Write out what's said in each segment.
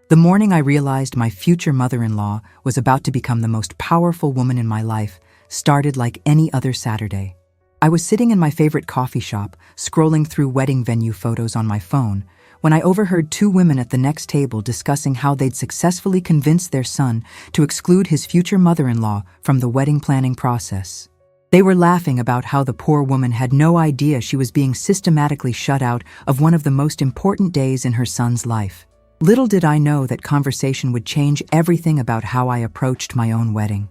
The morning I realized my future mother-in-law was about to become the most powerful woman in my life started like any other Saturday. I was sitting in my favorite coffee shop, scrolling through wedding venue photos on my phone, when I overheard two women at the next table discussing how they'd successfully convinced their son to exclude his future mother-in-law from the wedding planning process. They were laughing about how the poor woman had no idea she was being systematically shut out of one of the most important days in her son's life. Little did I know that conversation would change everything about how I approached my own wedding.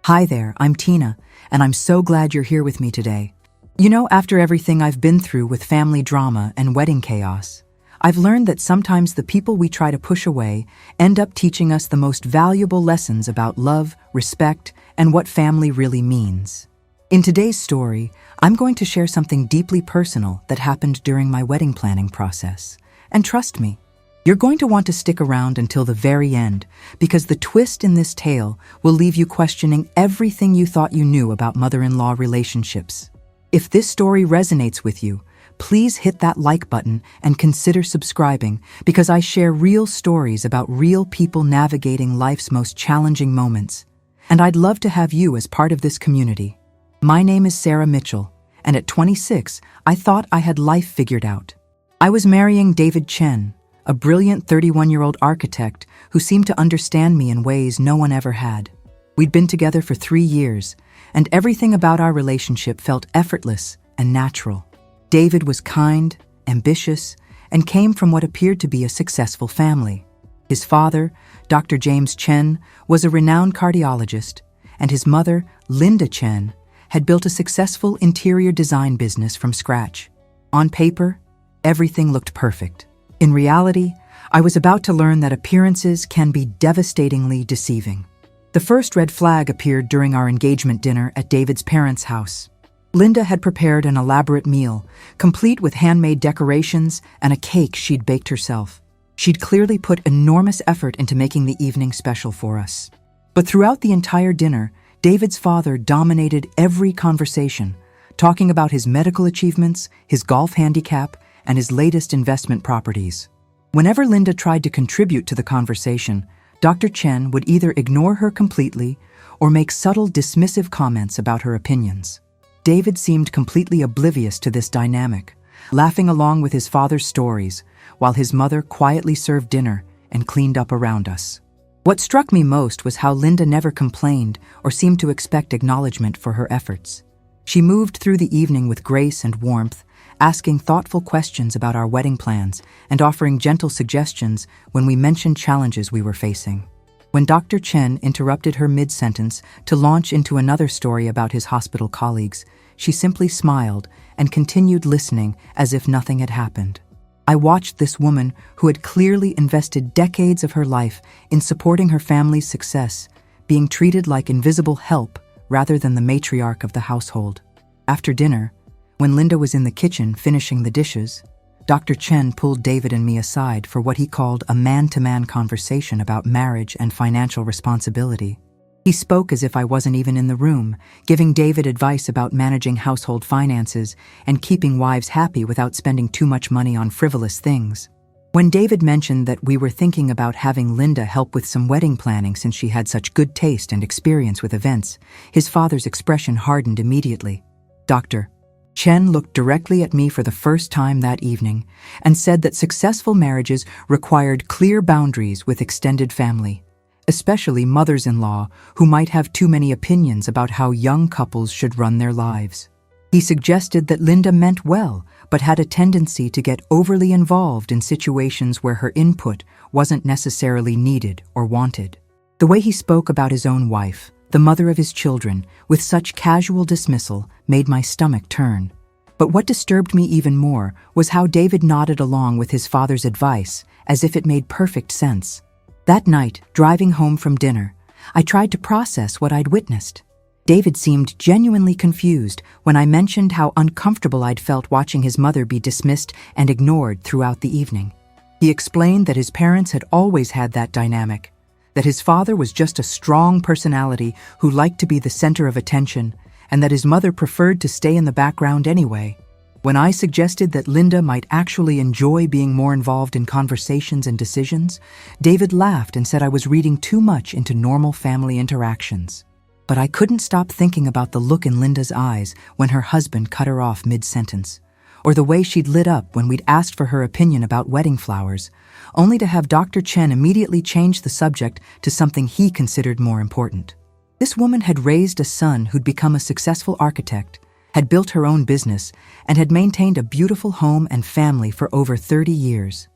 Hi there, I'm Tina, and I'm so glad you're here with me today. You know, after everything I've been through with family drama and wedding chaos, I've learned that sometimes the people we try to push away end up teaching us the most valuable lessons about love, respect, and what family really means. In today's story, I'm going to share something deeply personal that happened during my wedding planning process. And trust me, you're going to want to stick around until the very end, because the twist in this tale will leave you questioning everything you thought you knew about mother-in-law relationships. If this story resonates with you, please hit that like button and consider subscribing, because I share real stories about real people navigating life's most challenging moments. And I'd love to have you as part of this community. My name is Sarah Mitchell, and at 26, I thought I had life figured out. I was marrying David Chen, a brilliant 31-year-old architect who seemed to understand me in ways no one ever had. We'd been together for 3 years, and everything about our relationship felt effortless and natural. David was kind, ambitious, and came from what appeared to be a successful family. His father, Dr. James Chen, was a renowned cardiologist, and his mother, Linda Chen, had built a successful interior design business from scratch. On paper, everything looked perfect. In reality, I was about to learn that appearances can be devastatingly deceiving. The first red flag appeared during our engagement dinner at David's parents' house. Linda had prepared an elaborate meal, complete with handmade decorations and a cake she'd baked herself. She'd clearly put enormous effort into making the evening special for us. But throughout the entire dinner, David's father dominated every conversation, talking about his medical achievements, his golf handicap, and his latest investment properties. Whenever Linda tried to contribute to the conversation, Dr. Chen would either ignore her completely or make subtle dismissive comments about her opinions. David seemed completely oblivious to this dynamic, laughing along with his father's stories, while his mother quietly served dinner and cleaned up around us. What struck me most was how Linda never complained or seemed to expect acknowledgement for her efforts. She moved through the evening with grace and warmth, asking thoughtful questions about our wedding plans and offering gentle suggestions when we mentioned challenges we were facing. When Dr. Chen interrupted her mid-sentence to launch into another story about his hospital colleagues, she simply smiled and continued listening as if nothing had happened. I watched this woman who had clearly invested decades of her life in supporting her family's success, being treated like invisible help rather than the matriarch of the household. After dinner, when Linda was in the kitchen finishing the dishes, Dr. Chen pulled David and me aside for what he called a man-to-man conversation about marriage and financial responsibility. He spoke as if I wasn't even in the room, giving David advice about managing household finances and keeping wives happy without spending too much money on frivolous things. When David mentioned that we were thinking about having Linda help with some wedding planning since she had such good taste and experience with events, his father's expression hardened immediately. Dr. Chen looked directly at me for the first time that evening and said that successful marriages required clear boundaries with extended family, especially mothers-in-law who might have too many opinions about how young couples should run their lives. He suggested that Linda meant well, but had a tendency to get overly involved in situations where her input wasn't necessarily needed or wanted. The way he spoke about his own wife, the mother of his children, with such casual dismissal made my stomach turn. But what disturbed me even more was how David nodded along with his father's advice as if it made perfect sense. That night, driving home from dinner, I tried to process what I'd witnessed. David seemed genuinely confused when I mentioned how uncomfortable I'd felt watching his mother be dismissed and ignored throughout the evening. He explained that his parents had always had that dynamic, that his father was just a strong personality who liked to be the center of attention, and that his mother preferred to stay in the background anyway. When I suggested that Linda might actually enjoy being more involved in conversations and decisions, David laughed and said I was reading too much into normal family interactions. But I couldn't stop thinking about the look in Linda's eyes when her husband cut her off mid-sentence, or the way she'd lit up when we'd asked for her opinion about wedding flowers, only to have Dr. Chen immediately change the subject to something he considered more important. This woman had raised a son who'd become a successful architect, had built her own business, and had maintained a beautiful home and family for over 30 years.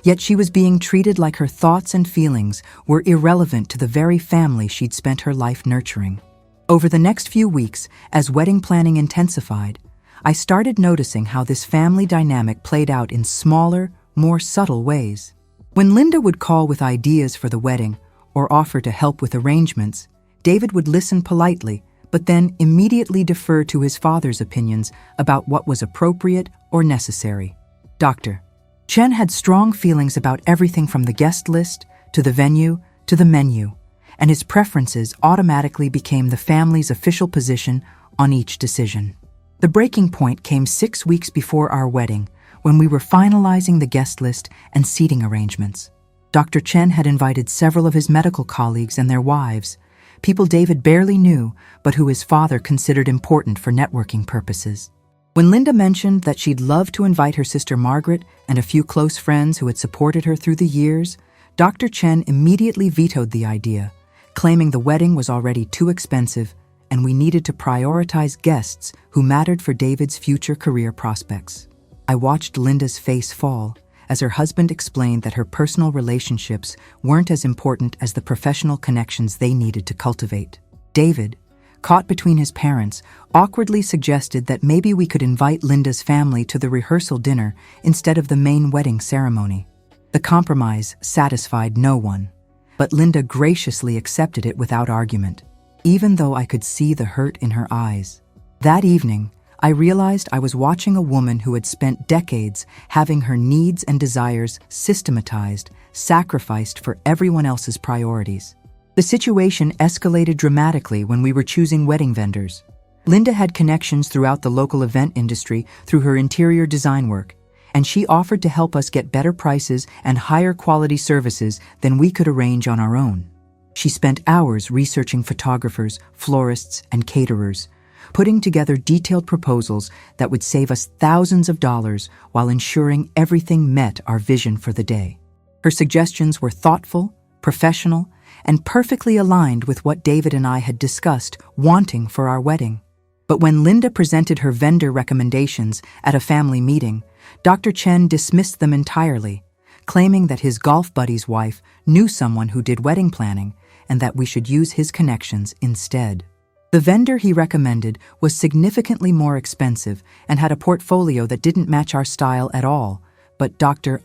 Yet she was being treated like her thoughts and feelings were irrelevant to the very family she'd spent her life nurturing. Over the next few weeks, as wedding planning intensified, I started noticing how this family dynamic played out in smaller, more subtle ways. When Linda would call with ideas for the wedding or offer to help with arrangements, David would listen politely, but then immediately defer to his father's opinions about what was appropriate or necessary. Dr. Chen had strong feelings about everything from the guest list to the venue to the menu, and his preferences automatically became the family's official position on each decision. The breaking point came 6 weeks before our wedding, when we were finalizing the guest list and seating arrangements. Dr. Chen had invited several of his medical colleagues and their wives, people David barely knew, but who his father considered important for networking purposes. When Linda mentioned that she'd love to invite her sister Margaret and a few close friends who had supported her through the years, Dr. Chen immediately vetoed the idea, claiming the wedding was already too expensive and we needed to prioritize guests who mattered for David's future career prospects. I watched Linda's face fall as her husband explained that her personal relationships weren't as important as the professional connections they needed to cultivate. David, caught between his parents, awkwardly suggested that maybe we could invite Linda's family to the rehearsal dinner instead of the main wedding ceremony. The compromise satisfied no one, but Linda graciously accepted it without argument, even though I could see the hurt in her eyes. That evening, I realized I was watching a woman who had spent decades having her needs and desires systematized, sacrificed for everyone else's priorities. The situation escalated dramatically when we were choosing wedding vendors. Linda had connections throughout the local event industry through her interior design work, and she offered to help us get better prices and higher quality services than we could arrange on our own. She spent hours researching photographers, florists, and caterers, putting together detailed proposals that would save us thousands of dollars while ensuring everything met our vision for the day. Her suggestions were thoughtful, professional, and perfectly aligned with what David and I had discussed wanting for our wedding. But when Linda presented her vendor recommendations at a family meeting, Dr. Chen dismissed them entirely, claiming that his golf buddy's wife knew someone who did wedding planning and that we should use his connections instead. The vendor he recommended was significantly more expensive and had a portfolio that didn't match our style at all, but Dr.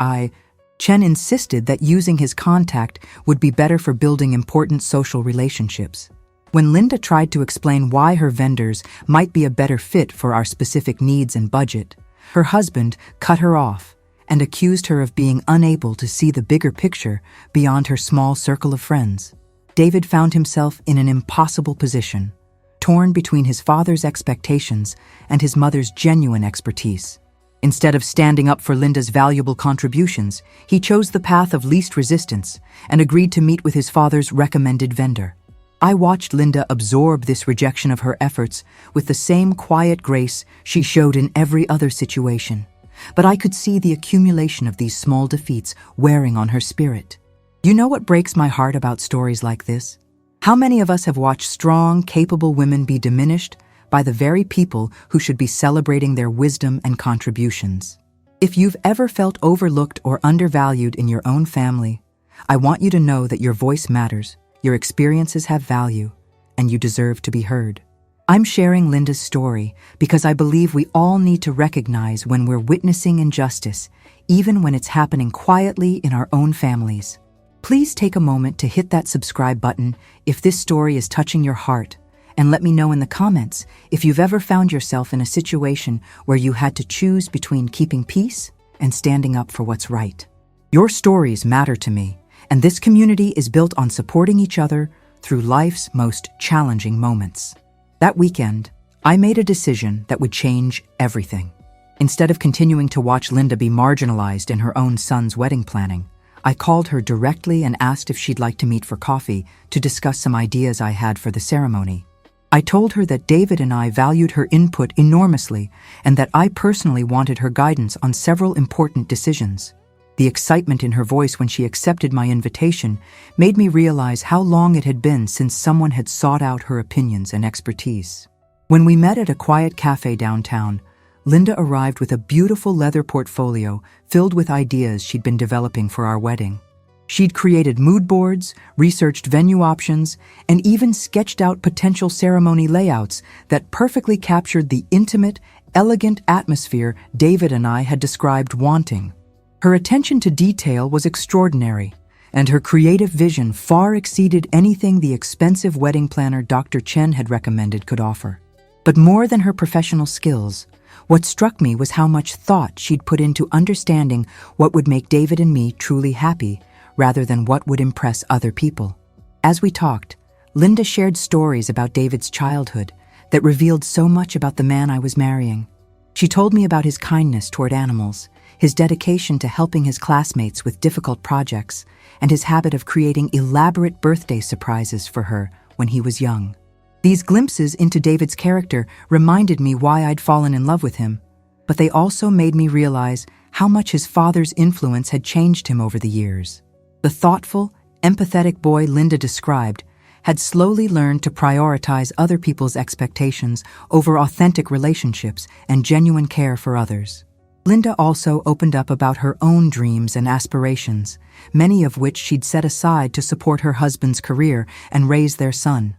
Chen insisted that using his contact would be better for building important social relationships. When Linda tried to explain why her vendors might be a better fit for our specific needs and budget, her husband cut her off and accused her of being unable to see the bigger picture beyond her small circle of friends. David found himself in an impossible position, torn between his father's expectations and his mother's genuine expertise. Instead of standing up for Linda's valuable contributions, he chose the path of least resistance and agreed to meet with his father's recommended vendor. I watched Linda absorb this rejection of her efforts with the same quiet grace she showed in every other situation, but I could see the accumulation of these small defeats wearing on her spirit. You know what breaks my heart about stories like this? How many of us have watched strong, capable women be diminished by the very people who should be celebrating their wisdom and contributions? If you've ever felt overlooked or undervalued in your own family, I want you to know that your voice matters, your experiences have value, and you deserve to be heard. I'm sharing Linda's story because I believe we all need to recognize when we're witnessing injustice, even when it's happening quietly in our own families. Please take a moment to hit that subscribe button if this story is touching your heart, and let me know in the comments if you've ever found yourself in a situation where you had to choose between keeping peace and standing up for what's right. Your stories matter to me, and this community is built on supporting each other through life's most challenging moments. That weekend, I made a decision that would change everything. Instead of continuing to watch Linda be marginalized in her own son's wedding planning, I called her directly and asked if she'd like to meet for coffee to discuss some ideas I had for the ceremony. I told her that David and I valued her input enormously and that I personally wanted her guidance on several important decisions. The excitement in her voice when she accepted my invitation made me realize how long it had been since someone had sought out her opinions and expertise. When we met at a quiet cafe downtown, Linda arrived with a beautiful leather portfolio filled with ideas she'd been developing for our wedding. She'd created mood boards, researched venue options, and even sketched out potential ceremony layouts that perfectly captured the intimate, elegant atmosphere David and I had described wanting. Her attention to detail was extraordinary, and her creative vision far exceeded anything the expensive wedding planner Dr. Chen had recommended could offer. But more than her professional skills, what struck me was how much thought she'd put into understanding what would make David and me truly happy, rather than what would impress other people. As we talked, Linda shared stories about David's childhood that revealed so much about the man I was marrying. She told me about his kindness toward animals, his dedication to helping his classmates with difficult projects, and his habit of creating elaborate birthday surprises for her when he was young. These glimpses into David's character reminded me why I'd fallen in love with him, but they also made me realize how much his father's influence had changed him over the years. The thoughtful, empathetic boy Linda described had slowly learned to prioritize other people's expectations over authentic relationships and genuine care for others. Linda also opened up about her own dreams and aspirations, many of which she'd set aside to support her husband's career and raise their son.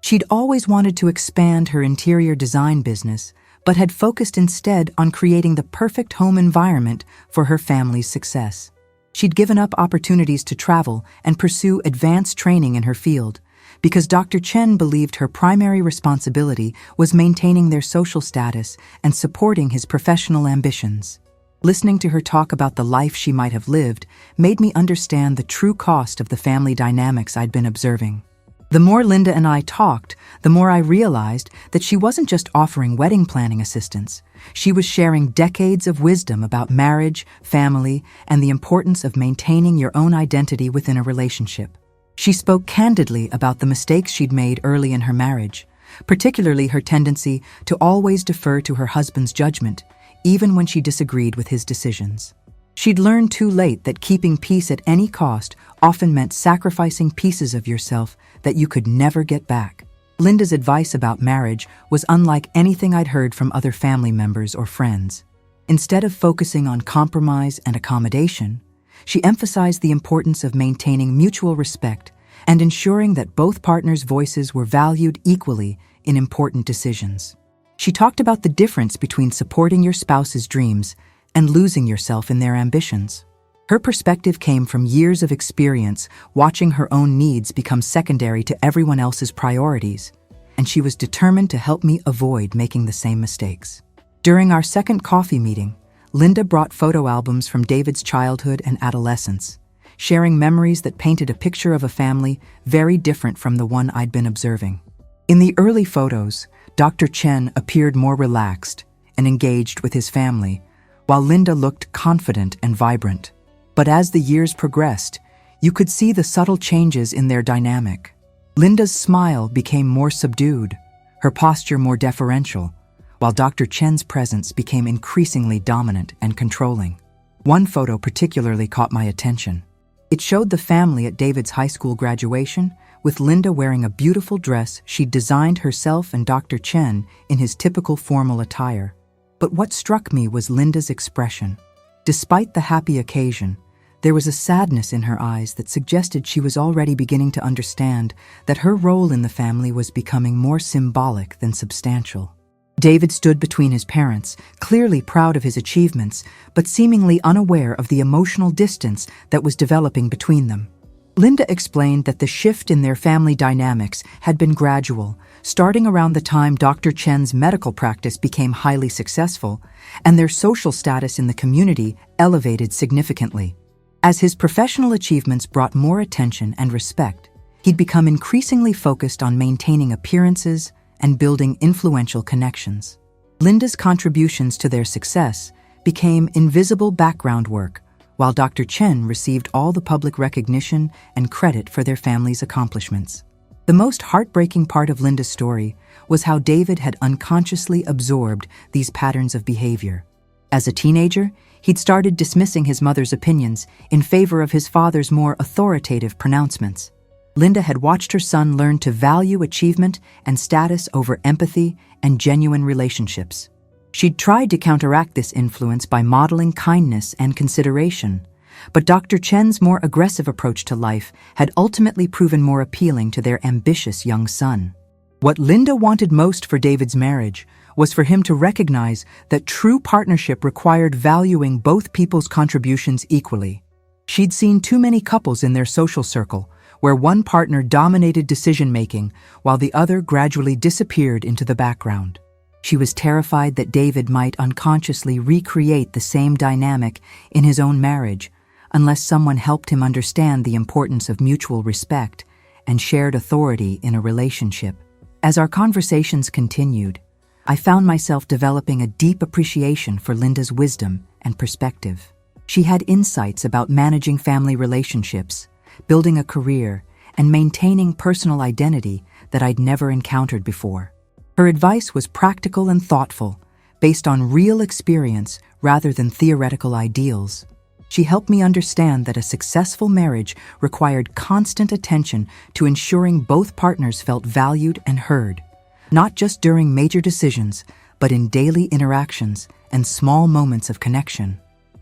She'd always wanted to expand her interior design business, but had focused instead on creating the perfect home environment for her family's success. She'd given up opportunities to travel and pursue advanced training in her field, because Dr. Chen believed her primary responsibility was maintaining their social status and supporting his professional ambitions. Listening to her talk about the life she might have lived made me understand the true cost of the family dynamics I'd been observing. The more Linda and I talked, the more I realized that she wasn't just offering wedding planning assistance. She was sharing decades of wisdom about marriage, family, and the importance of maintaining your own identity within a relationship. She spoke candidly about the mistakes she'd made early in her marriage, particularly her tendency to always defer to her husband's judgment, even when she disagreed with his decisions. She'd learned too late that keeping peace at any cost often meant sacrificing pieces of yourself that you could never get back. Linda's advice about marriage was unlike anything I'd heard from other family members or friends. Instead of focusing on compromise and accommodation, she emphasized the importance of maintaining mutual respect and ensuring that both partners' voices were valued equally in important decisions. She talked about the difference between supporting your spouse's dreams and losing yourself in their ambitions. Her perspective came from years of experience watching her own needs become secondary to everyone else's priorities, and she was determined to help me avoid making the same mistakes. During our second coffee meeting, Linda brought photo albums from David's childhood and adolescence, sharing memories that painted a picture of a family very different from the one I'd been observing. In the early photos, Dr. Chen appeared more relaxed and engaged with his family, while Linda looked confident and vibrant. But as the years progressed, you could see the subtle changes in their dynamic. Linda's smile became more subdued, her posture more deferential, while Dr. Chen's presence became increasingly dominant and controlling. One photo particularly caught my attention. It showed the family at David's high school graduation, with Linda wearing a beautiful dress she'd designed herself and Dr. Chen in his typical formal attire. But what struck me was Linda's expression. Despite the happy occasion, there was a sadness in her eyes that suggested she was already beginning to understand that her role in the family was becoming more symbolic than substantial. David stood between his parents, clearly proud of his achievements, but seemingly unaware of the emotional distance that was developing between them. Linda explained that the shift in their family dynamics had been gradual, starting around the time Dr. Chen's medical practice became highly successful, and their social status in the community elevated significantly. As his professional achievements brought more attention and respect, he'd become increasingly focused on maintaining appearances and building influential connections. Linda's contributions to their success became invisible background work, while Dr. Chen received all the public recognition and credit for their family's accomplishments. The most heartbreaking part of Linda's story was how David had unconsciously absorbed these patterns of behavior. As a teenager, he'd started dismissing his mother's opinions in favor of his father's more authoritative pronouncements. Linda had watched her son learn to value achievement and status over empathy and genuine relationships. She'd tried to counteract this influence by modeling kindness and consideration, but Dr. Chen's more aggressive approach to life had ultimately proven more appealing to their ambitious young son. What Linda wanted most for David's marriage was for him to recognize that true partnership required valuing both people's contributions equally. She'd seen too many couples in their social circle where one partner dominated decision-making while the other gradually disappeared into the background. She was terrified that David might unconsciously recreate the same dynamic in his own marriage unless someone helped him understand the importance of mutual respect and shared authority in a relationship. As our conversations continued, I found myself developing a deep appreciation for Linda's wisdom and perspective. She had insights about managing family relationships, building a career, and maintaining personal identity that I'd never encountered before. Her advice was practical and thoughtful, based on real experience rather than theoretical ideals. She helped me understand that a successful marriage required constant attention to ensuring both partners felt valued and heard, not just during major decisions, but in daily interactions and small moments of connection.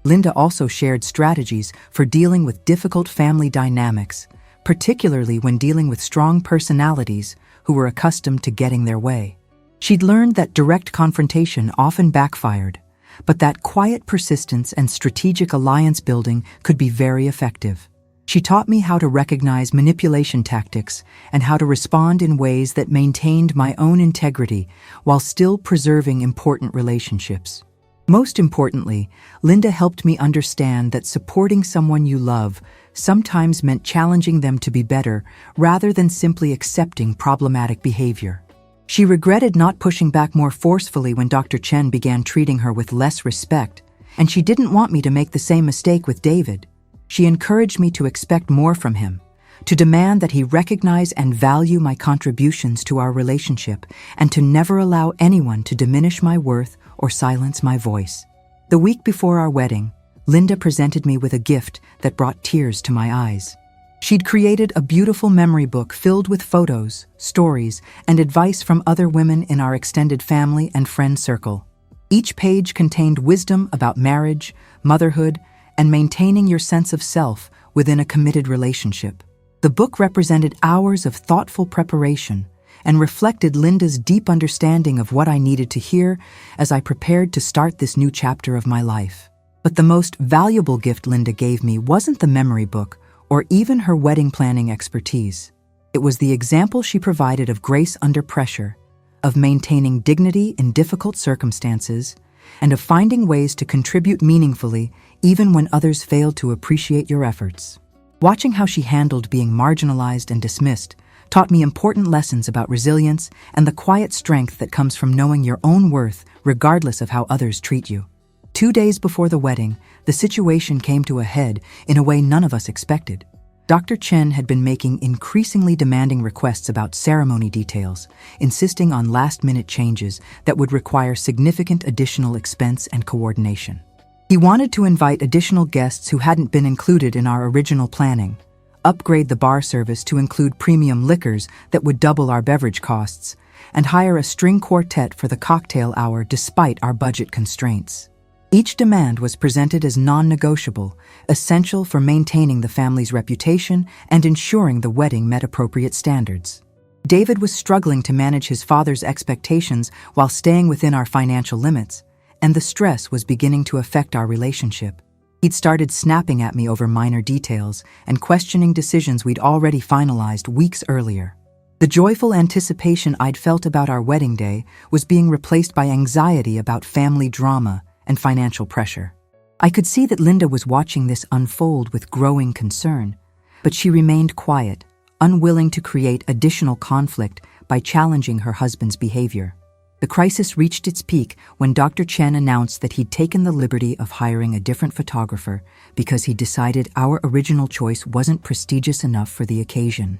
Linda also shared strategies for dealing with difficult family dynamics, particularly when dealing with strong personalities who were accustomed to getting their way. She'd learned that direct confrontation often backfired, but that quiet persistence and strategic alliance building could be very effective. She taught me how to recognize manipulation tactics and how to respond in ways that maintained my own integrity while still preserving important relationships. Most importantly, Linda helped me understand that supporting someone you love sometimes meant challenging them to be better rather than simply accepting problematic behavior. She regretted not pushing back more forcefully when Dr. Chen began treating her with less respect, and she didn't want me to make the same mistake with David. She encouraged me to expect more from him, to demand that he recognize and value my contributions to our relationship, and to never allow anyone to diminish my worth or silence my voice. The week before our wedding, Linda presented me with a gift that brought tears to my eyes. She'd created a beautiful memory book filled with photos, stories, and advice from other women in our extended family and friend circle. Each page contained wisdom about marriage, motherhood, and maintaining your sense of self within a committed relationship. The book represented hours of thoughtful preparation and reflected Linda's deep understanding of what I needed to hear as I prepared to start this new chapter of my life. But the most valuable gift Linda gave me wasn't the memory book or even her wedding planning expertise. It was the example she provided of grace under pressure, of maintaining dignity in difficult circumstances, and of finding ways to contribute meaningfully even when others failed to appreciate your efforts. Watching how she handled being marginalized and dismissed taught me important lessons about resilience and the quiet strength that comes from knowing your own worth regardless of how others treat you. 2 days before the wedding, the situation came to a head in a way none of us expected. Dr. Chen had been making increasingly demanding requests about ceremony details, insisting on last-minute changes that would require significant additional expense and coordination. He wanted to invite additional guests who hadn't been included in our original planning, upgrade the bar service to include premium liquors that would double our beverage costs, and hire a string quartet for the cocktail hour despite our budget constraints. Each demand was presented as non-negotiable, essential for maintaining the family's reputation and ensuring the wedding met appropriate standards. David was struggling to manage his father's expectations while staying within our financial limits, and the stress was beginning to affect our relationship. He'd started snapping at me over minor details and questioning decisions we'd already finalized weeks earlier. The joyful anticipation I'd felt about our wedding day was being replaced by anxiety about family drama and financial pressure. I could see that Linda was watching this unfold with growing concern, but she remained quiet, unwilling to create additional conflict by challenging her husband's behavior. The crisis reached its peak when Dr. Chen announced that he'd taken the liberty of hiring a different photographer because he decided our original choice wasn't prestigious enough for the occasion.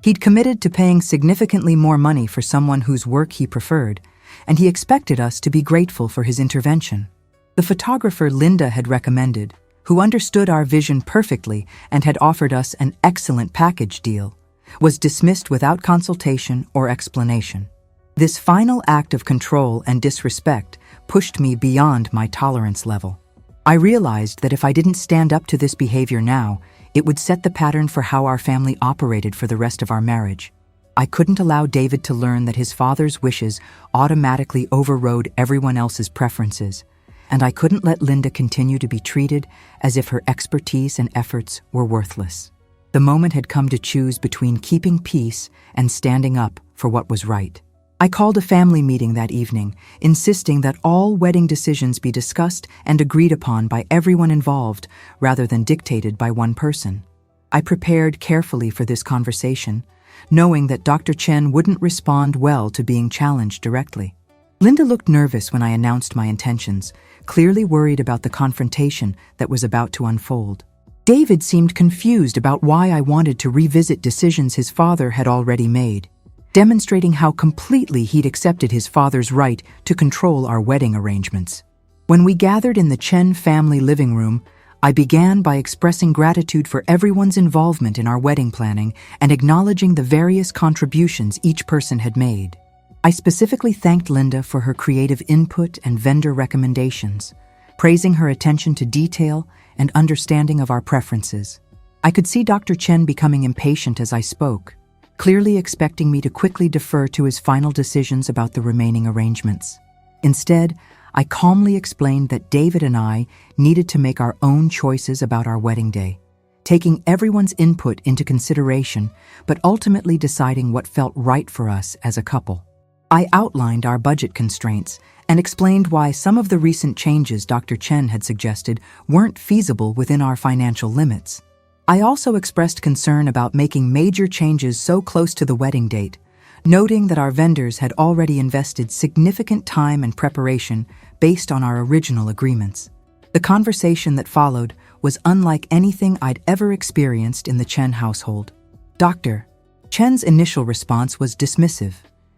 He'd committed to paying significantly more money for someone whose work he preferred, and he expected us to be grateful for his intervention. The photographer Linda had recommended, who understood our vision perfectly and had offered us an excellent package deal, was dismissed without consultation or explanation. This final act of control and disrespect pushed me beyond my tolerance level. I realized that if I didn't stand up to this behavior now, it would set the pattern for how our family operated for the rest of our marriage. I couldn't allow David to learn that his father's wishes automatically overrode everyone else's preferences, and I couldn't let Linda continue to be treated as if her expertise and efforts were worthless. The moment had come to choose between keeping peace and standing up for what was right. I called a family meeting that evening, insisting that all wedding decisions be discussed and agreed upon by everyone involved rather than dictated by one person. I prepared carefully for this conversation, knowing that Dr. Chen wouldn't respond well to being challenged directly. Linda looked nervous when I announced my intentions, clearly worried about the confrontation that was about to unfold. David seemed confused about why I wanted to revisit decisions his father had already made, demonstrating how completely he'd accepted his father's right to control our wedding arrangements. When we gathered in the Chen family living room, I began by expressing gratitude for everyone's involvement in our wedding planning and acknowledging the various contributions each person had made. I specifically thanked Linda for her creative input and vendor recommendations, praising her attention to detail and understanding of our preferences. I could see Dr. Chen becoming impatient as I spoke, clearly expecting me to quickly defer to his final decisions about the remaining arrangements. Instead, I calmly explained that David and I needed to make our own choices about our wedding day, taking everyone's input into consideration, but ultimately deciding what felt right for us as a couple. I outlined our budget constraints and explained why some of the recent changes Dr. Chen had suggested weren't feasible within our financial limits. I also expressed concern about making major changes so close to the wedding date, noting that our vendors had already invested significant time and preparation based on our original agreements. The conversation that followed was unlike anything I'd ever experienced in the Chen household. Dr. Chen's initial response was dismissive,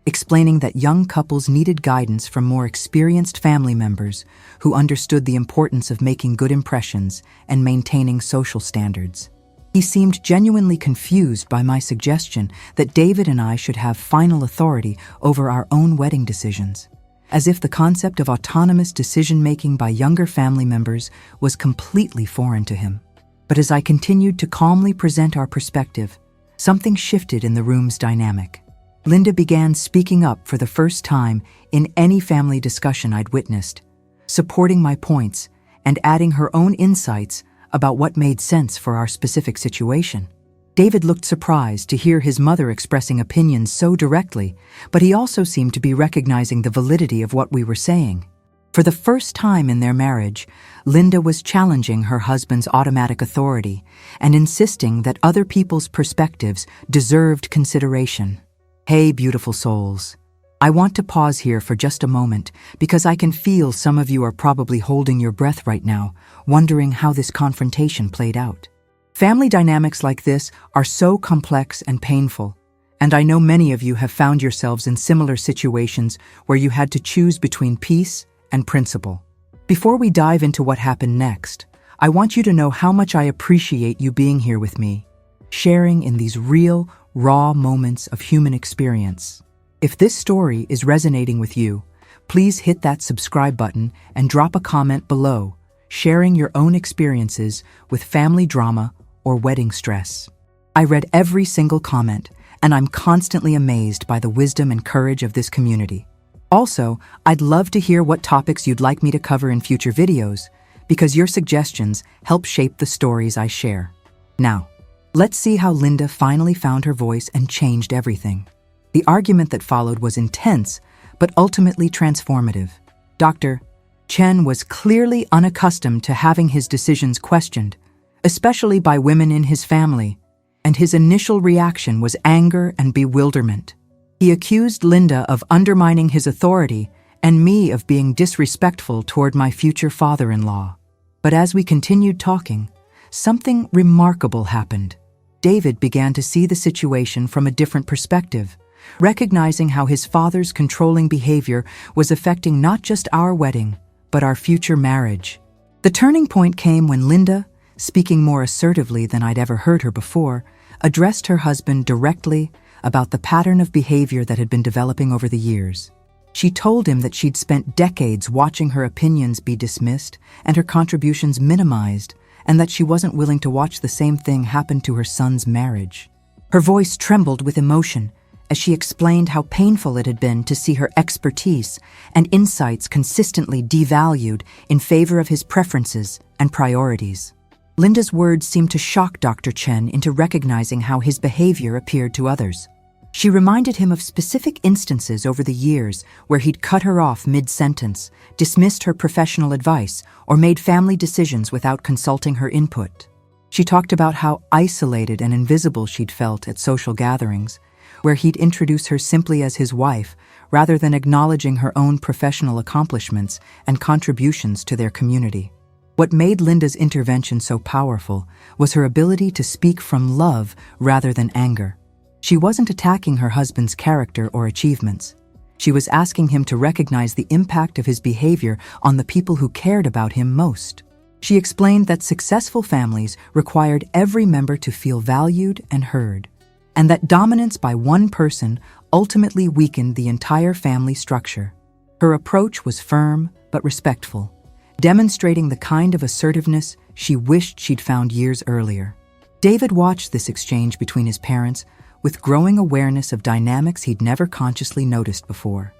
explaining that young couples needed guidance from more experienced family members who understood the importance of making good impressions and maintaining social standards. He seemed genuinely confused by my suggestion that David and I should have final authority over our own wedding decisions, as if the concept of autonomous decision-making by younger family members was completely foreign to him. But as I continued to calmly present our perspective, something shifted in the room's dynamic. Linda began speaking up for the first time in any family discussion I'd witnessed, supporting my points and adding her own insights about what made sense for our specific situation. David looked surprised to hear his mother expressing opinions so directly, but he also seemed to be recognizing the validity of what we were saying. For the first time in their marriage, Linda was challenging her husband's automatic authority and insisting that other people's perspectives deserved consideration. Hey, beautiful souls. I want to pause here for just a moment because I can feel some of you are probably holding your breath right now, wondering how this confrontation played out. Family dynamics like this are so complex and painful, and I know many of you have found yourselves in similar situations where you had to choose between peace and principle. Before we dive into what happened next, I want you to know how much I appreciate you being here with me, sharing in these real, raw moments of human experience. If this story is resonating with you, please hit that subscribe button and drop a comment below, sharing your own experiences with family drama or wedding stress. I read every single comment, and I'm constantly amazed by the wisdom and courage of this community. Also, I'd love to hear what topics you'd like me to cover in future videos, because your suggestions help shape the stories I share. Now, let's see how Linda finally found her voice and changed everything. The argument that followed was intense, but ultimately transformative. Dr. Chen was clearly unaccustomed to having his decisions questioned, especially by women in his family, and his initial reaction was anger and bewilderment. He accused Linda of undermining his authority and me of being disrespectful toward my future father-in-law. But as we continued talking, something remarkable happened. David began to see the situation from a different perspective, recognizing how his father's controlling behavior was affecting not just our wedding, but our future marriage. The turning point came when Linda, speaking more assertively than I'd ever heard her before, addressed her husband directly about the pattern of behavior that had been developing over the years. She told him that she'd spent decades watching her opinions be dismissed and her contributions minimized, and that she wasn't willing to watch the same thing happen to her son's marriage. Her voice trembled with emotion as she explained how painful it had been to see her expertise and insights consistently devalued in favor of his preferences and priorities. Linda's words seemed to shock Dr. Chen into recognizing how his behavior appeared to others. She reminded him of specific instances over the years where he'd cut her off mid-sentence, dismissed her professional advice, or made family decisions without consulting her input. She talked about how isolated and invisible she'd felt at social gatherings, where he'd introduce her simply as his wife rather than acknowledging her own professional accomplishments and contributions to their community. What made Linda's intervention so powerful was her ability to speak from love rather than anger. She wasn't attacking her husband's character or achievements. She was asking him to recognize the impact of his behavior on the people who cared about him most. She explained that successful families required every member to feel valued and heard, and that dominance by one person ultimately weakened the entire family structure. Her approach was firm but respectful, demonstrating the kind of assertiveness she wished she'd found years earlier. David watched this exchange between his parents with growing awareness of dynamics he'd never consciously noticed before.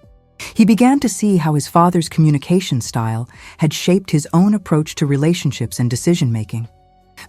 He began to see how his father's communication style had shaped his own approach to relationships and decision-making.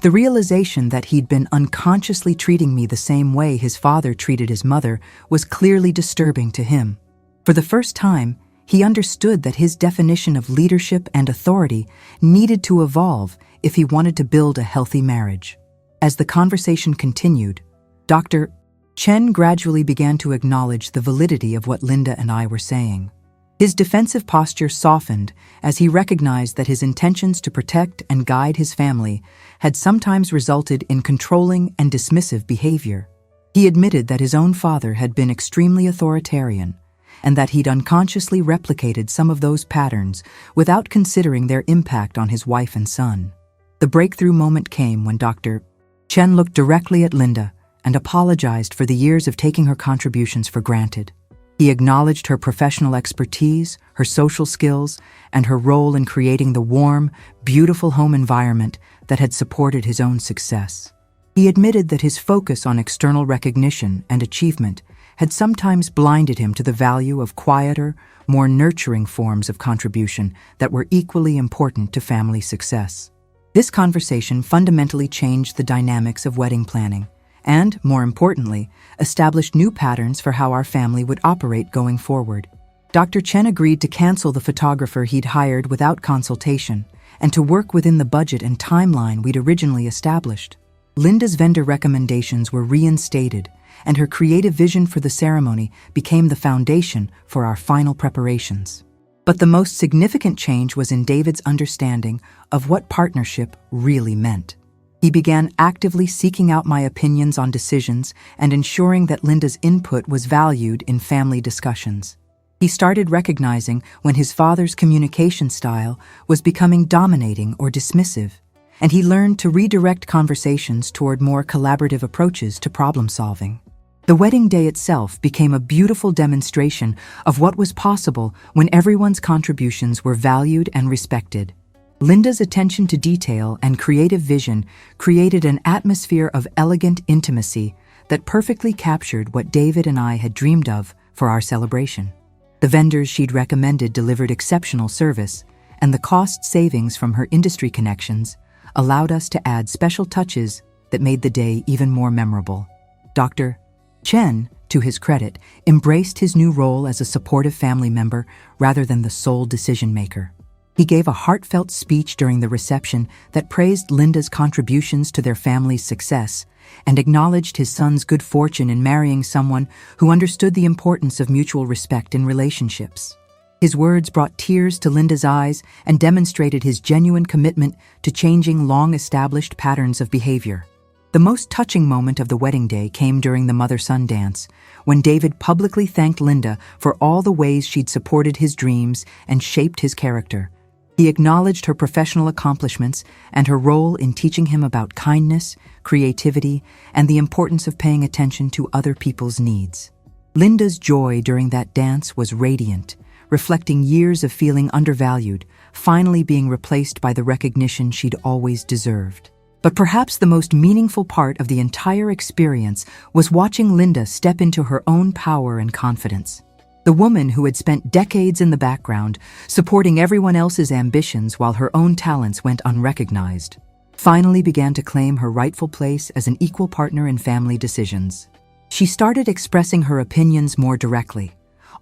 The realization that he'd been unconsciously treating me the same way his father treated his mother was clearly disturbing to him. For the first time, he understood that his definition of leadership and authority needed to evolve if he wanted to build a healthy marriage. As the conversation continued, Dr. Chen gradually began to acknowledge the validity of what Linda and I were saying. His defensive posture softened as he recognized that his intentions to protect and guide his family had sometimes resulted in controlling and dismissive behavior. He admitted that his own father had been extremely authoritarian, and that he'd unconsciously replicated some of those patterns without considering their impact on his wife and son. The breakthrough moment came when Dr. Chen looked directly at Linda and apologized for the years of taking her contributions for granted. He acknowledged her professional expertise, her social skills, and her role in creating the warm, beautiful home environment that had supported his own success. He admitted that his focus on external recognition and achievement had sometimes blinded him to the value of quieter, more nurturing forms of contribution that were equally important to family success. This conversation fundamentally changed the dynamics of wedding planning, and, more importantly, established new patterns for how our family would operate going forward. Dr. Chen agreed to cancel the photographer he'd hired without consultation and to work within the budget and timeline we'd originally established. Linda's vendor recommendations were reinstated, and her creative vision for the ceremony became the foundation for our final preparations. But the most significant change was in David's understanding of what partnership really meant. He began actively seeking out my opinions on decisions and ensuring that Linda's input was valued in family discussions. He started recognizing when his father's communication style was becoming dominating or dismissive, and he learned to redirect conversations toward more collaborative approaches to problem solving. The wedding day itself became a beautiful demonstration of what was possible when everyone's contributions were valued and respected. Linda's attention to detail and creative vision created an atmosphere of elegant intimacy that perfectly captured what David and I had dreamed of for our celebration. The vendors she'd recommended delivered exceptional service, and the cost savings from her industry connections allowed us to add special touches that made the day even more memorable. Dr. Chen, to his credit, embraced his new role as a supportive family member rather than the sole decision-maker. He gave a heartfelt speech during the reception that praised Linda's contributions to their family's success and acknowledged his son's good fortune in marrying someone who understood the importance of mutual respect in relationships. His words brought tears to Linda's eyes and demonstrated his genuine commitment to changing long-established patterns of behavior. The most touching moment of the wedding day came during the mother-son dance, when David publicly thanked Linda for all the ways she'd supported his dreams and shaped his character. He acknowledged her professional accomplishments and her role in teaching him about kindness, creativity, and the importance of paying attention to other people's needs. Linda's joy during that dance was radiant, reflecting years of feeling undervalued, finally being replaced by the recognition she'd always deserved. But perhaps the most meaningful part of the entire experience was watching Linda step into her own power and confidence. The woman who had spent decades in the background, supporting everyone else's ambitions while her own talents went unrecognized, finally began to claim her rightful place as an equal partner in family decisions. She started expressing her opinions more directly,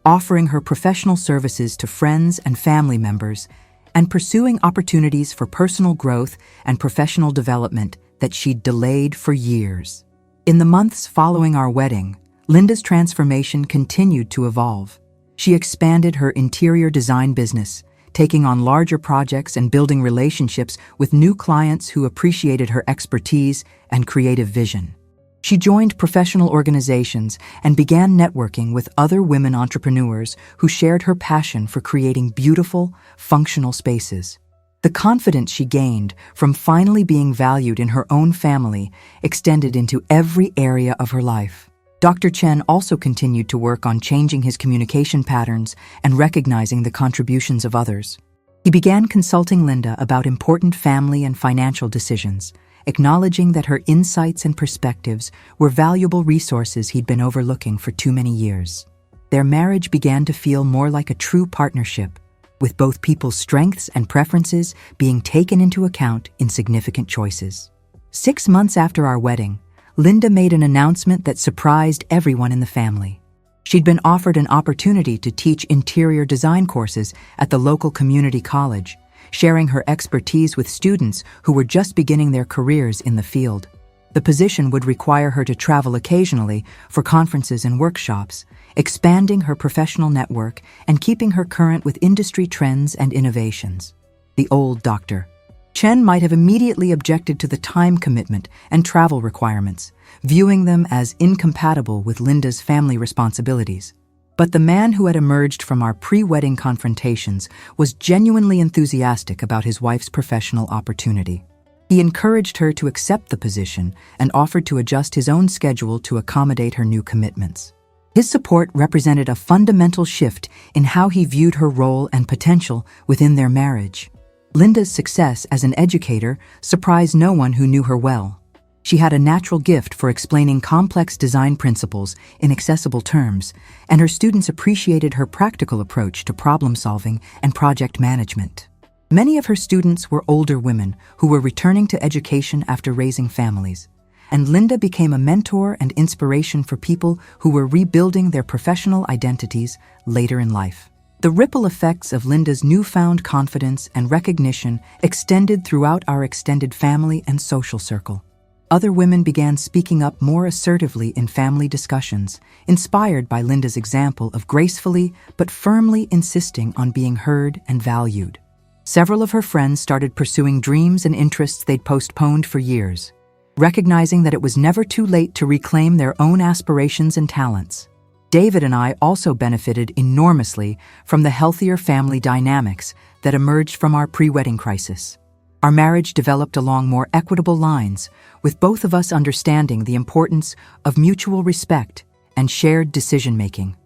offering her professional services to friends and family members, and pursuing opportunities for personal growth and professional development that she'd delayed for years. In the months following our wedding, Linda's transformation continued to evolve. She expanded her interior design business, taking on larger projects and building relationships with new clients who appreciated her expertise and creative vision. She joined professional organizations and began networking with other women entrepreneurs who shared her passion for creating beautiful, functional spaces. The confidence she gained from finally being valued in her own family extended into every area of her life. Dr. Chen also continued to work on changing his communication patterns and recognizing the contributions of others. He began consulting Linda about important family and financial decisions, acknowledging that her insights and perspectives were valuable resources he'd been overlooking for too many years. Their marriage began to feel more like a true partnership, with both people's strengths and preferences being taken into account in significant choices. 6 months after our wedding, Linda made an announcement that surprised everyone in the family. She'd been offered an opportunity to teach interior design courses at the local community college, sharing her expertise with students who were just beginning their careers in the field. The position would require her to travel occasionally for conferences and workshops, expanding her professional network and keeping her current with industry trends and innovations. The old Dr. Chen might have immediately objected to the time commitment and travel requirements, viewing them as incompatible with Linda's family responsibilities. But the man who had emerged from our pre-wedding confrontations was genuinely enthusiastic about his wife's professional opportunity. He encouraged her to accept the position and offered to adjust his own schedule to accommodate her new commitments. His support represented a fundamental shift in how he viewed her role and potential within their marriage. Linda's success as an educator surprised no one who knew her well. She had a natural gift for explaining complex design principles in accessible terms, and her students appreciated her practical approach to problem-solving and project management. Many of her students were older women who were returning to education after raising families, and Linda became a mentor and inspiration for people who were rebuilding their professional identities later in life. The ripple effects of Linda's newfound confidence and recognition extended throughout our extended family and social circle. Other women began speaking up more assertively in family discussions, inspired by Linda's example of gracefully but firmly insisting on being heard and valued. Several of her friends started pursuing dreams and interests they'd postponed for years, recognizing that it was never too late to reclaim their own aspirations and talents. David and I also benefited enormously from the healthier family dynamics that emerged from our pre-wedding crisis. Our marriage developed along more equitable lines, with both of us understanding the importance of mutual respect and shared decision-making.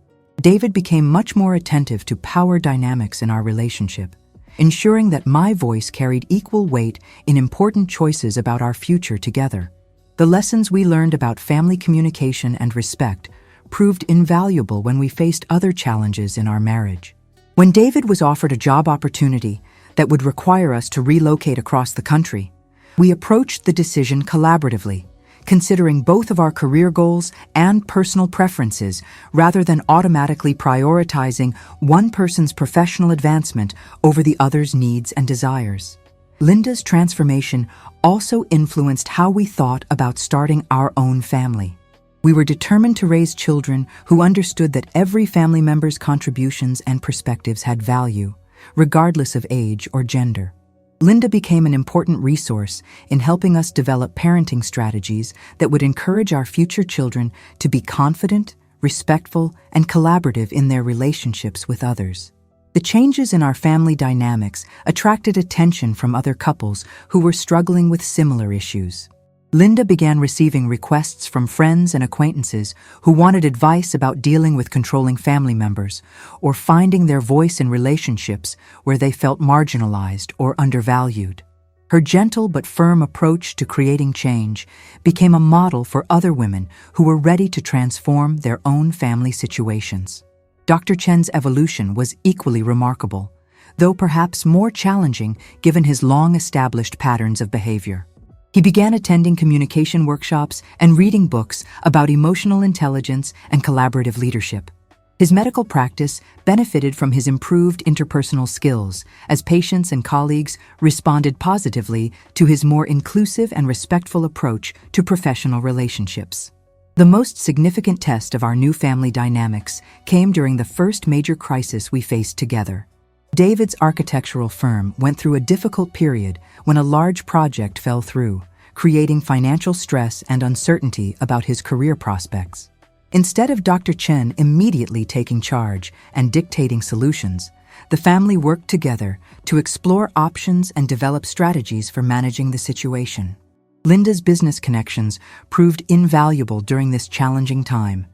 David became much more attentive to power dynamics in our relationship, ensuring that my voice carried equal weight in important choices about our future together. The lessons we learned about family communication and respect proved invaluable when we faced other challenges in our marriage. When David was offered a job opportunity that would require us to relocate across the country, we approached the decision collaboratively, considering both of our career goals and personal preferences rather than automatically prioritizing one person's professional advancement over the other's needs and desires. Linda's transformation also influenced how we thought about starting our own family. We were determined to raise children who understood that every family member's contributions and perspectives had value, regardless of age or gender. Linda became an important resource in helping us develop parenting strategies that would encourage our future children to be confident, respectful, and collaborative in their relationships with others. The changes in our family dynamics attracted attention from other couples who were struggling with similar issues. Linda began receiving requests from friends and acquaintances who wanted advice about dealing with controlling family members or finding their voice in relationships where they felt marginalized or undervalued. Her gentle but firm approach to creating change became a model for other women who were ready to transform their own family situations. Dr. Chen's evolution was equally remarkable, though perhaps more challenging given his long-established patterns of behavior. He began attending communication workshops and reading books about emotional intelligence and collaborative leadership. His medical practice benefited from his improved interpersonal skills as patients and colleagues responded positively to his more inclusive and respectful approach to professional relationships. The most significant test of our new family dynamics came during the first major crisis we faced together. David's architectural firm went through a difficult period when a large project fell through, creating financial stress and uncertainty about his career prospects. Instead of Dr. Chen immediately taking charge and dictating solutions, the family worked together to explore options and develop strategies for managing the situation. Linda's business connections proved invaluable during this challenging time,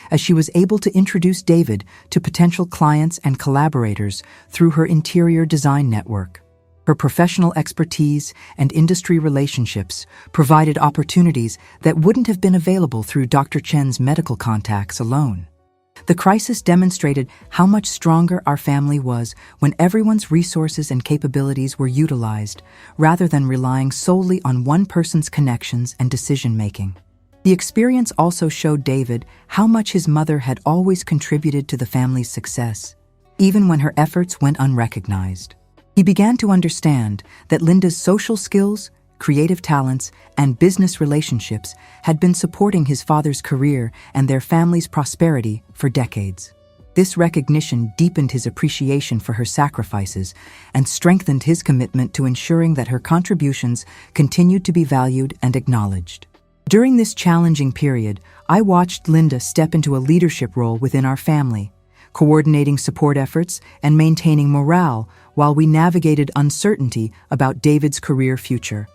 as she was able to introduce David to potential clients and collaborators through her interior design network. Her professional expertise and industry relationships provided opportunities that wouldn't have been available through Dr. Chen's medical contacts alone. The crisis demonstrated how much stronger our family was when everyone's resources and capabilities were utilized, rather than relying solely on one person's connections and decision-making. The experience also showed David how much his mother had always contributed to the family's success, even when her efforts went unrecognized. He began to understand that Linda's social skills, creative talents, and business relationships had been supporting his father's career and their family's prosperity for decades. This recognition deepened his appreciation for her sacrifices and strengthened his commitment to ensuring that her contributions continued to be valued and acknowledged. During this challenging period, I watched Linda step into a leadership role within our family, coordinating support efforts and maintaining morale while we navigated uncertainty about David's career future.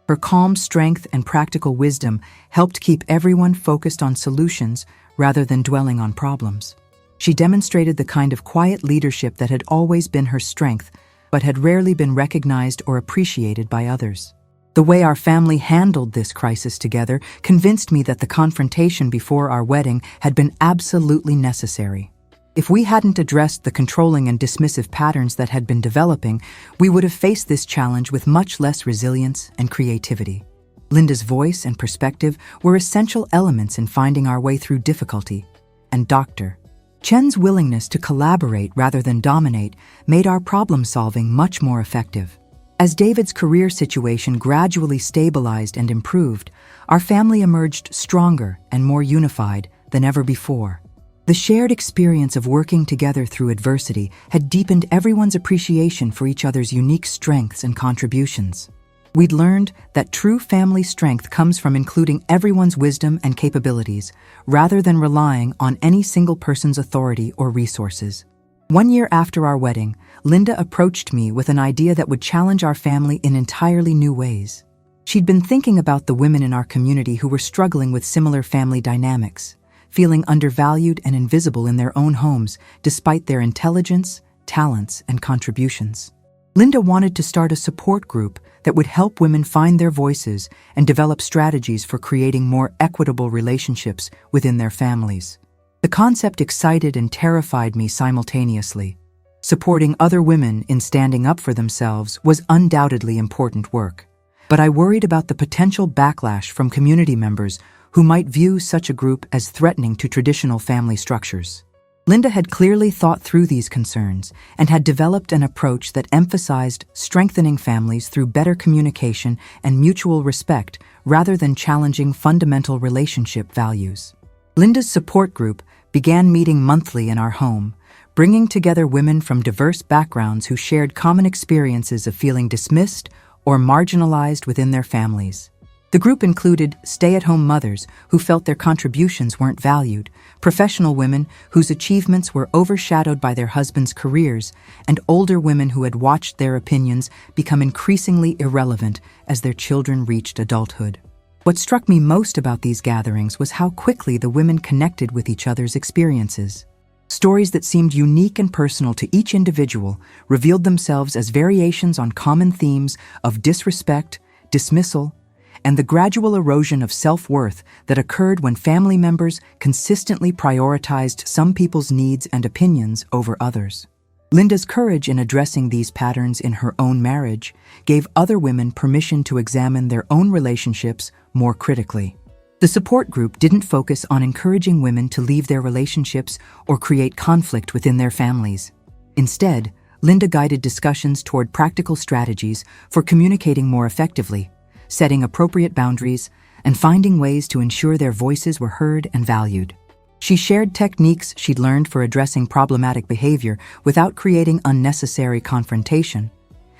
Her calm strength and practical wisdom helped keep everyone focused on solutions rather than dwelling on problems. She demonstrated the kind of quiet leadership that had always been her strength, but had rarely been recognized or appreciated by others. The way our family handled this crisis together convinced me that the confrontation before our wedding had been absolutely necessary. If we hadn't addressed the controlling and dismissive patterns that had been developing, we would have faced this challenge with much less resilience and creativity. Linda's voice and perspective were essential elements in finding our way through difficulty, and Dr. Chen's willingness to collaborate rather than dominate made our problem-solving much more effective. As David's career situation gradually stabilized and improved, our family emerged stronger and more unified than ever before. The shared experience of working together through adversity had deepened everyone's appreciation for each other's unique strengths and contributions. We'd learned that true family strength comes from including everyone's wisdom and capabilities, rather than relying on any single person's authority or resources. 1 year after our wedding, Linda approached me with an idea that would challenge our family in entirely new ways. She'd been thinking about the women in our community who were struggling with similar family dynamics, feeling undervalued and invisible in their own homes despite their intelligence, talents, and contributions. Linda wanted to start a support group that would help women find their voices and develop strategies for creating more equitable relationships within their families. The concept excited and terrified me simultaneously. Supporting other women in standing up for themselves was undoubtedly important work, but I worried about the potential backlash from community members who might view such a group as threatening to traditional family structures. Linda had clearly thought through these concerns and had developed an approach that emphasized strengthening families through better communication and mutual respect rather than challenging fundamental relationship values. Linda's support group began meeting monthly in our home, bringing together women from diverse backgrounds who shared common experiences of feeling dismissed or marginalized within their families. The group included stay-at-home mothers who felt their contributions weren't valued, professional women whose achievements were overshadowed by their husbands' careers, and older women who had watched their opinions become increasingly irrelevant as their children reached adulthood. What struck me most about these gatherings was how quickly the women connected with each other's experiences. Stories that seemed unique and personal to each individual revealed themselves as variations on common themes of disrespect, dismissal, and the gradual erosion of self-worth that occurred when family members consistently prioritized some people's needs and opinions over others. Linda's courage in addressing these patterns in her own marriage gave other women permission to examine their own relationships more critically. The support group didn't focus on encouraging women to leave their relationships or create conflict within their families. Instead, Linda guided discussions toward practical strategies for communicating more effectively, setting appropriate boundaries, and finding ways to ensure their voices were heard and valued. She shared techniques she'd learned for addressing problematic behavior without creating unnecessary confrontation,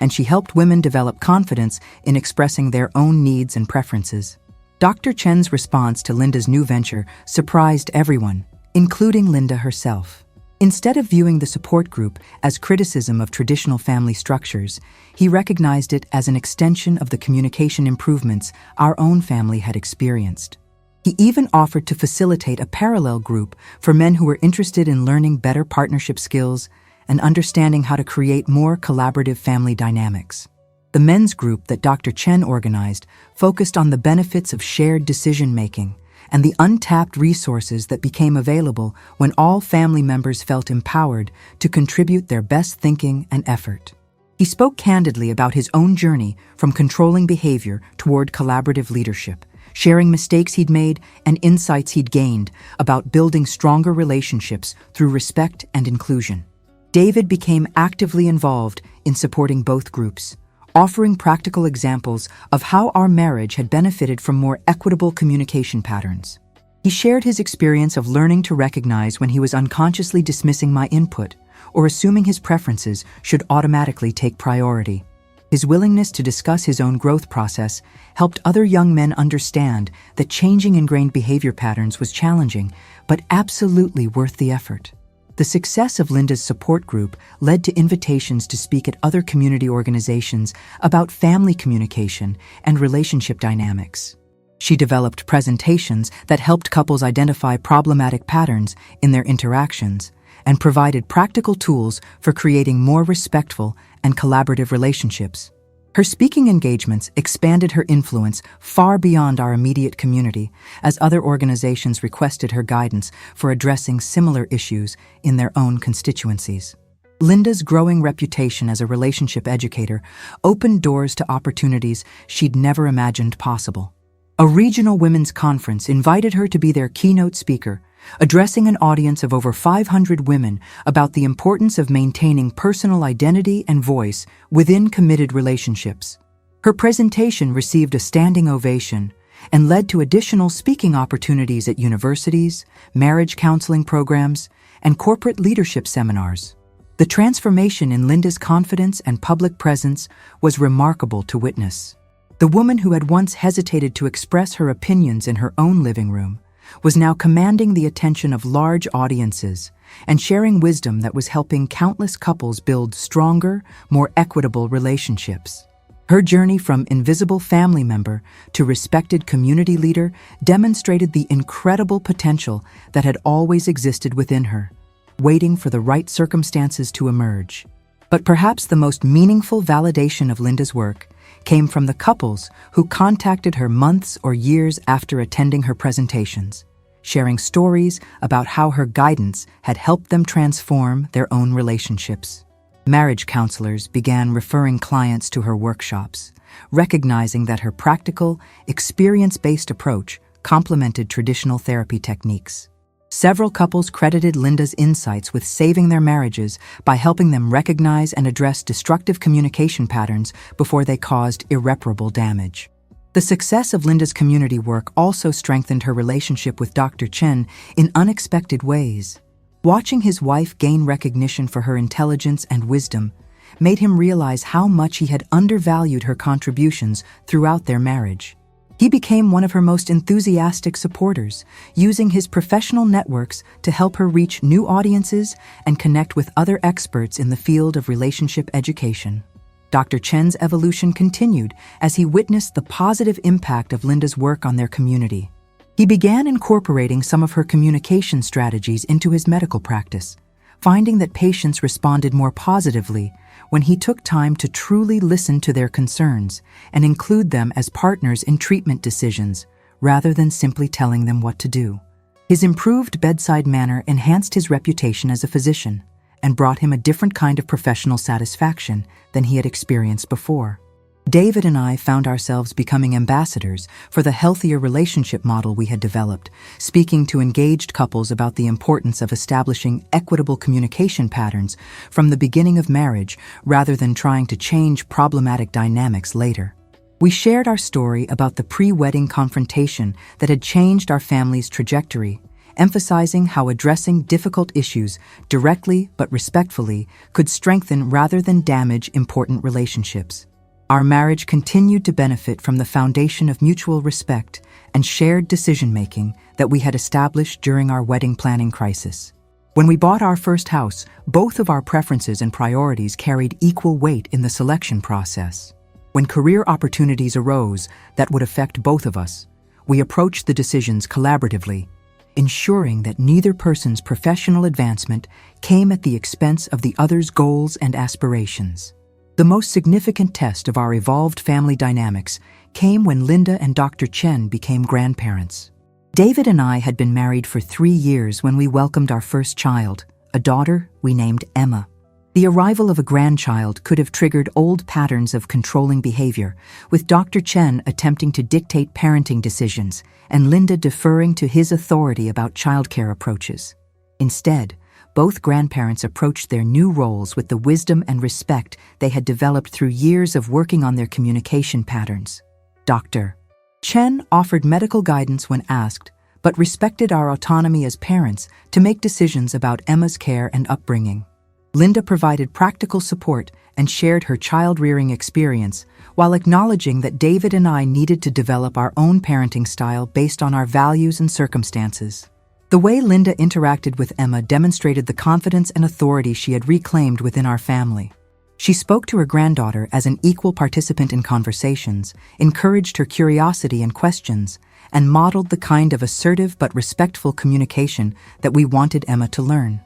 and she helped women develop confidence in expressing their own needs and preferences. Dr. Chen's response to Linda's new venture surprised everyone, including Linda herself. Instead of viewing the support group as criticism of traditional family structures, he recognized it as an extension of the communication improvements our own family had experienced. He even offered to facilitate a parallel group for men who were interested in learning better partnership skills and understanding how to create more collaborative family dynamics. The men's group that Dr. Chen organized focused on the benefits of shared decision-making and the untapped resources that became available when all family members felt empowered to contribute their best thinking and effort. He spoke candidly about his own journey from controlling behavior toward collaborative leadership, sharing mistakes he'd made and insights he'd gained about building stronger relationships through respect and inclusion. David became actively involved in supporting both groups, offering practical examples of how our marriage had benefited from more equitable communication patterns. He shared his experience of learning to recognize when he was unconsciously dismissing my input or assuming his preferences should automatically take priority. His willingness to discuss his own growth process helped other young men understand that changing ingrained behavior patterns was challenging, but absolutely worth the effort. The success of Linda's support group led to invitations to speak at other community organizations about family communication and relationship dynamics. She developed presentations that helped couples identify problematic patterns in their interactions and provided practical tools for creating more respectful and collaborative relationships. Her speaking engagements expanded her influence far beyond our immediate community, as other organizations requested her guidance for addressing similar issues in their own constituencies. Linda's growing reputation as a relationship educator opened doors to opportunities she'd never imagined possible. A regional women's conference invited her to be their keynote speaker, addressing an audience of over 500 women about the importance of maintaining personal identity and voice within committed relationships. Her presentation received a standing ovation and led to additional speaking opportunities at universities, marriage counseling programs, and corporate leadership seminars. The transformation in Linda's confidence and public presence was remarkable to witness. The woman who had once hesitated to express her opinions in her own living room was now commanding the attention of large audiences and sharing wisdom that was helping countless couples build stronger, more equitable relationships. Her journey from invisible family member to respected community leader demonstrated the incredible potential that had always existed within her, waiting for the right circumstances to emerge. But perhaps the most meaningful validation of Linda's work came from the couples who contacted her months or years after attending her presentations, sharing stories about how her guidance had helped them transform their own relationships. Marriage counselors began referring clients to her workshops, recognizing that her practical, experience-based approach complemented traditional therapy techniques. Several couples credited Linda's insights with saving their marriages by helping them recognize and address destructive communication patterns before they caused irreparable damage. The success of Linda's community work also strengthened her relationship with Dr. Chen in unexpected ways. Watching his wife gain recognition for her intelligence and wisdom made him realize how much he had undervalued her contributions throughout their marriage. He became one of her most enthusiastic supporters, using his professional networks to help her reach new audiences and connect with other experts in the field of relationship education. Dr. Chen's evolution continued as he witnessed the positive impact of Linda's work on their community. He began incorporating some of her communication strategies into his medical practice, finding that patients responded more positively when he took time to truly listen to their concerns and include them as partners in treatment decisions, rather than simply telling them what to do. His improved bedside manner enhanced his reputation as a physician and brought him a different kind of professional satisfaction than he had experienced before. David and I found ourselves becoming ambassadors for the healthier relationship model we had developed, speaking to engaged couples about the importance of establishing equitable communication patterns from the beginning of marriage rather than trying to change problematic dynamics later. We shared our story about the pre-wedding confrontation that had changed our family's trajectory, emphasizing how addressing difficult issues directly but respectfully could strengthen rather than damage important relationships. Our marriage continued to benefit from the foundation of mutual respect and shared decision-making that we had established during our wedding planning crisis. When we bought our first house, both of our preferences and priorities carried equal weight in the selection process. When career opportunities arose that would affect both of us, we approached the decisions collaboratively, ensuring that neither person's professional advancement came at the expense of the other's goals and aspirations. The most significant test of our evolved family dynamics came when Linda and Dr. Chen became grandparents. David and I had been married for 3 years when we welcomed our first child, a daughter we named Emma. The arrival of a grandchild could have triggered old patterns of controlling behavior, with Dr. Chen attempting to dictate parenting decisions and Linda deferring to his authority about childcare approaches. Instead, both grandparents approached their new roles with the wisdom and respect they had developed through years of working on their communication patterns. Dr. Chen offered medical guidance when asked, but respected our autonomy as parents to make decisions about Emma's care and upbringing. Linda provided practical support and shared her child-rearing experience, while acknowledging that David and I needed to develop our own parenting style based on our values and circumstances. The way Linda interacted with Emma demonstrated the confidence and authority she had reclaimed within our family. She spoke to her granddaughter as an equal participant in conversations, encouraged her curiosity and questions, and modeled the kind of assertive but respectful communication that we wanted Emma to learn.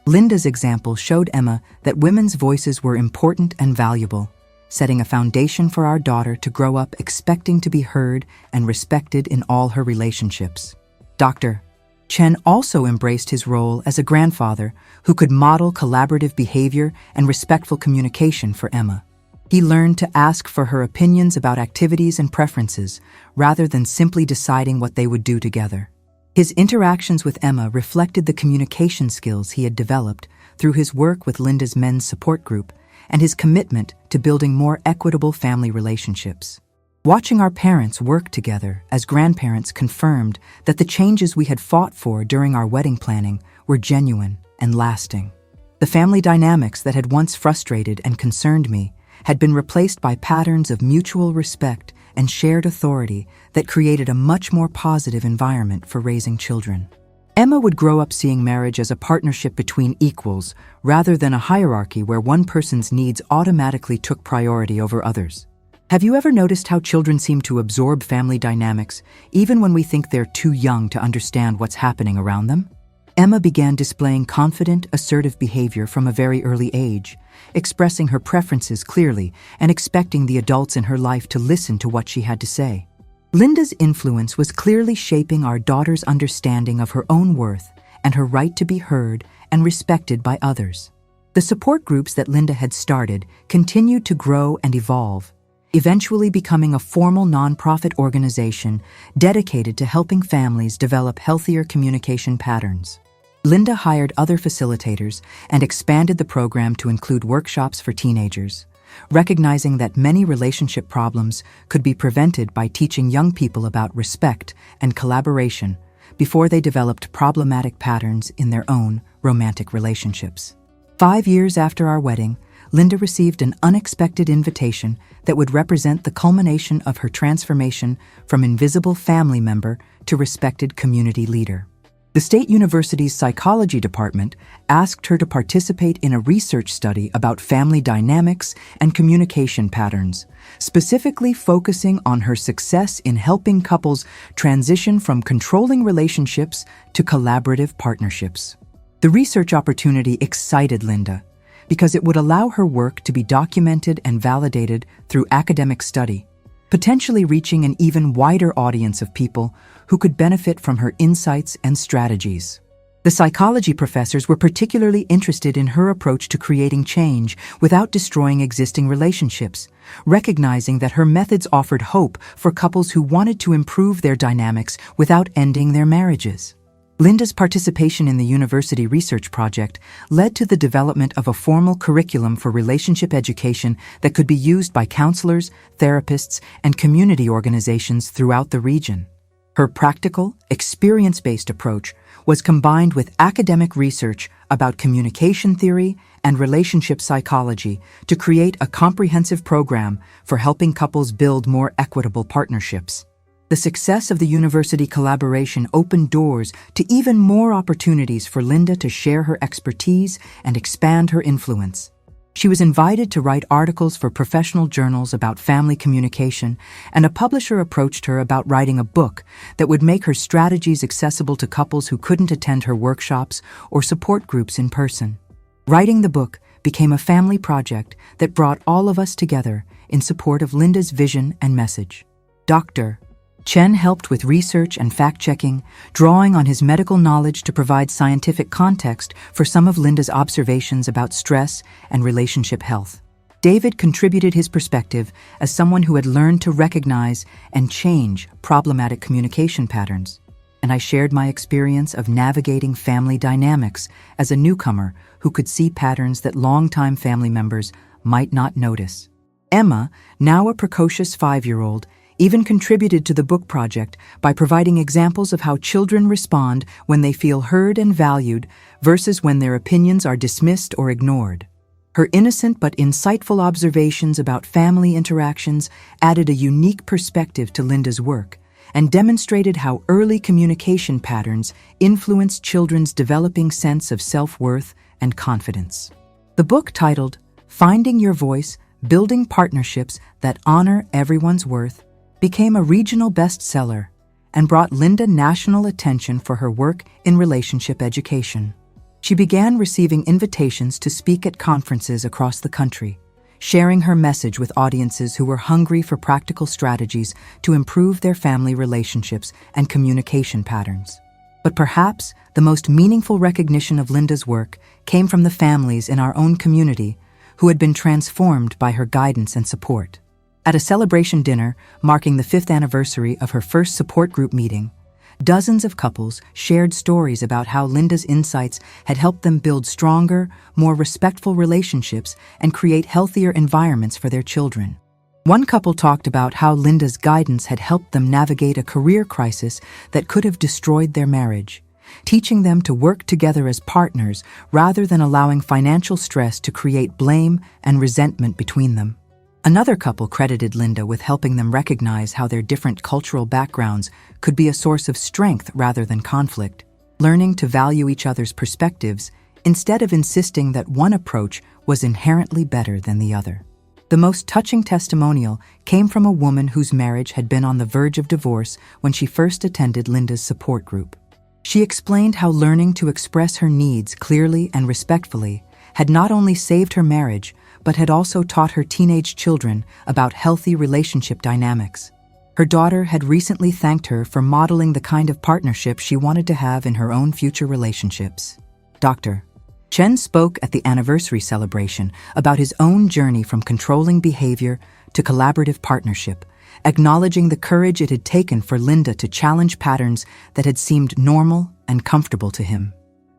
Linda's example showed Emma that women's voices were important and valuable, setting a foundation for our daughter to grow up expecting to be heard and respected in all her relationships. Dr. Chen also embraced his role as a grandfather who could model collaborative behavior and respectful communication for Emma. He learned to ask for her opinions about activities and preferences rather than simply deciding what they would do together. His interactions with Emma reflected the communication skills he had developed through his work with Linda's men's support group and his commitment to building more equitable family relationships. Watching our parents work together as grandparents confirmed that the changes we had fought for during our wedding planning were genuine and lasting. The family dynamics that had once frustrated and concerned me had been replaced by patterns of mutual respect and shared authority that created a much more positive environment for raising children. Emma would grow up seeing marriage as a partnership between equals rather than a hierarchy where one person's needs automatically took priority over others. Have you ever noticed how children seem to absorb family dynamics, even when we think they're too young to understand what's happening around them? Emma began displaying confident, assertive behavior from a very early age, expressing her preferences clearly and expecting the adults in her life to listen to what she had to say. Linda's influence was clearly shaping our daughter's understanding of her own worth and her right to be heard and respected by others. The support groups that Linda had started continued to grow and evolve, eventually becoming a formal nonprofit organization dedicated to helping families develop healthier communication patterns. Linda hired other facilitators and expanded the program to include workshops for teenagers, recognizing that many relationship problems could be prevented by teaching young people about respect and collaboration before they developed problematic patterns in their own romantic relationships. 5 years after our wedding, Linda received an unexpected invitation that would represent the culmination of her transformation from invisible family member to respected community leader. The State University's psychology department asked her to participate in a research study about family dynamics and communication patterns, specifically focusing on her success in helping couples transition from controlling relationships to collaborative partnerships. The research opportunity excited Linda because it would allow her work to be documented and validated through academic study, potentially reaching an even wider audience of people who could benefit from her insights and strategies. The psychology professors were particularly interested in her approach to creating change without destroying existing relationships, recognizing that her methods offered hope for couples who wanted to improve their dynamics without ending their marriages. Linda's participation in the university research project led to the development of a formal curriculum for relationship education that could be used by counselors, therapists, and community organizations throughout the region. Her practical, experience-based approach was combined with academic research about communication theory and relationship psychology to create a comprehensive program for helping couples build more equitable partnerships. The success of the university collaboration opened doors to even more opportunities for Linda to share her expertise and expand her influence. She was invited to write articles for professional journals about family communication, and a publisher approached her about writing a book that would make her strategies accessible to couples who couldn't attend her workshops or support groups in person. Writing the book became a family project that brought all of us together in support of Linda's vision and message. Dr. Chen helped with research and fact-checking, drawing on his medical knowledge to provide scientific context for some of Linda's observations about stress and relationship health. David contributed his perspective as someone who had learned to recognize and change problematic communication patterns, and I shared my experience of navigating family dynamics as a newcomer who could see patterns that longtime family members might not notice. Emma, now a precocious 5-year-old, even contributed to the book project by providing examples of how children respond when they feel heard and valued versus when their opinions are dismissed or ignored. Her innocent but insightful observations about family interactions added a unique perspective to Linda's work and demonstrated how early communication patterns influence children's developing sense of self-worth and confidence. The book, titled Finding Your Voice, Building Partnerships That Honor Everyone's Worth, became a regional bestseller and brought Linda national attention for her work in relationship education. She began receiving invitations to speak at conferences across the country, sharing her message with audiences who were hungry for practical strategies to improve their family relationships and communication patterns. But perhaps the most meaningful recognition of Linda's work came from the families in our own community who had been transformed by her guidance and support. At a celebration dinner marking the 5th anniversary of her first support group meeting, dozens of couples shared stories about how Linda's insights had helped them build stronger, more respectful relationships and create healthier environments for their children. One couple talked about how Linda's guidance had helped them navigate a career crisis that could have destroyed their marriage, teaching them to work together as partners rather than allowing financial stress to create blame and resentment between them. Another couple credited Linda with helping them recognize how their different cultural backgrounds could be a source of strength rather than conflict, learning to value each other's perspectives instead of insisting that one approach was inherently better than the other. The most touching testimonial came from a woman whose marriage had been on the verge of divorce when she first attended Linda's support group. She explained how learning to express her needs clearly and respectfully had not only saved her marriage, but had also taught her teenage children about healthy relationship dynamics. Her daughter had recently thanked her for modeling the kind of partnership she wanted to have in her own future relationships. Dr. Chen spoke at the anniversary celebration about his own journey from controlling behavior to collaborative partnership, acknowledging the courage it had taken for Linda to challenge patterns that had seemed normal and comfortable to him.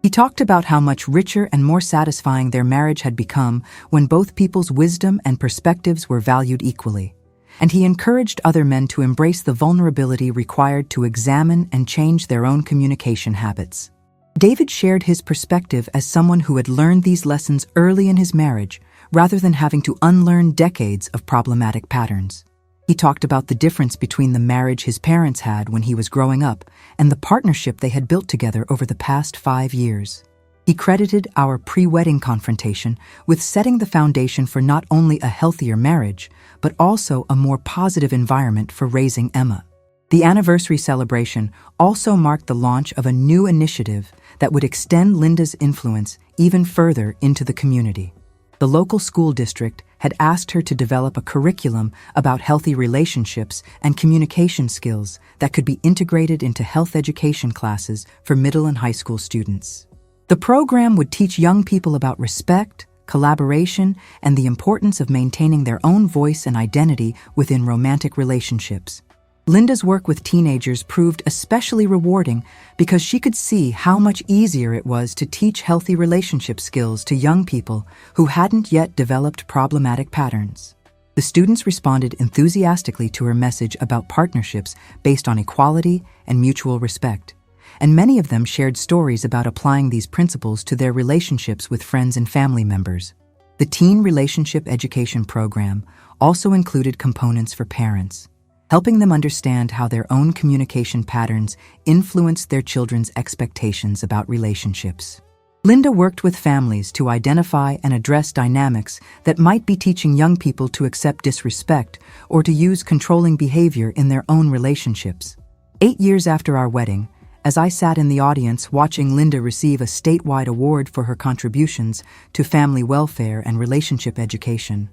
He talked about how much richer and more satisfying their marriage had become when both people's wisdom and perspectives were valued equally. And he encouraged other men to embrace the vulnerability required to examine and change their own communication habits. David shared his perspective as someone who had learned these lessons early in his marriage, rather than having to unlearn decades of problematic patterns. He talked about the difference between the marriage his parents had when he was growing up and the partnership they had built together over the past 5 years. He credited our pre-wedding confrontation with setting the foundation for not only a healthier marriage, but also a more positive environment for raising Emma. The anniversary celebration also marked the launch of a new initiative that would extend Linda's influence even further into the community. The local school district had asked her to develop a curriculum about healthy relationships and communication skills that could be integrated into health education classes for middle and high school students. The program would teach young people about respect, collaboration, and the importance of maintaining their own voice and identity within romantic relationships. Linda's work with teenagers proved especially rewarding because she could see how much easier it was to teach healthy relationship skills to young people who hadn't yet developed problematic patterns. The students responded enthusiastically to her message about partnerships based on equality and mutual respect, and many of them shared stories about applying these principles to their relationships with friends and family members. The Teen Relationship Education Program also included components for parents, helping them understand how their own communication patterns influenced their children's expectations about relationships. Linda worked with families to identify and address dynamics that might be teaching young people to accept disrespect or to use controlling behavior in their own relationships. 8 years after our wedding, as I sat in the audience watching Linda receive a statewide award for her contributions to family welfare and relationship education,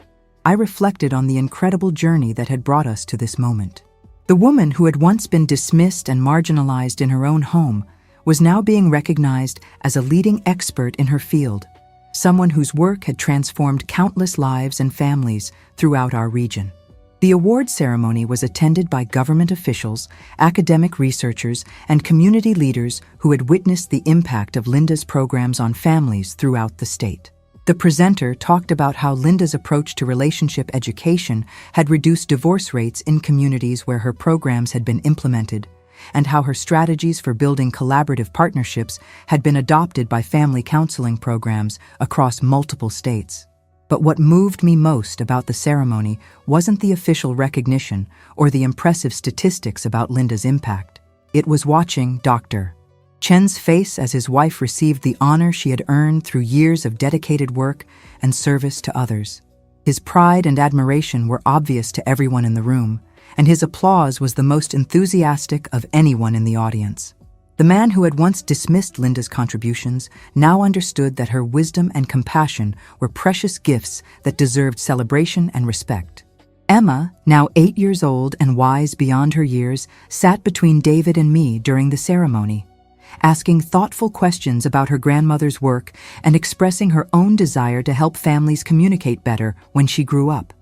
I reflected on the incredible journey that had brought us to this moment. The woman who had once been dismissed and marginalized in her own home was now being recognized as a leading expert in her field, someone whose work had transformed countless lives and families throughout our region. The award ceremony was attended by government officials, academic researchers, and community leaders who had witnessed the impact of Linda's programs on families throughout the state. The presenter talked about how Linda's approach to relationship education had reduced divorce rates in communities where her programs had been implemented, and how her strategies for building collaborative partnerships had been adopted by family counseling programs across multiple states. But what moved me most about the ceremony wasn't the official recognition or the impressive statistics about Linda's impact. It was watching Dr. Chen's face as his wife received the honor she had earned through years of dedicated work and service to others. His pride and admiration were obvious to everyone in the room, and his applause was the most enthusiastic of anyone in the audience. The man who had once dismissed Linda's contributions now understood that her wisdom and compassion were precious gifts that deserved celebration and respect. Emma, now 8 years old and wise beyond her years, sat between David and me during the ceremony, asking thoughtful questions about her grandmother's work and expressing her own desire to help families communicate better when she grew up.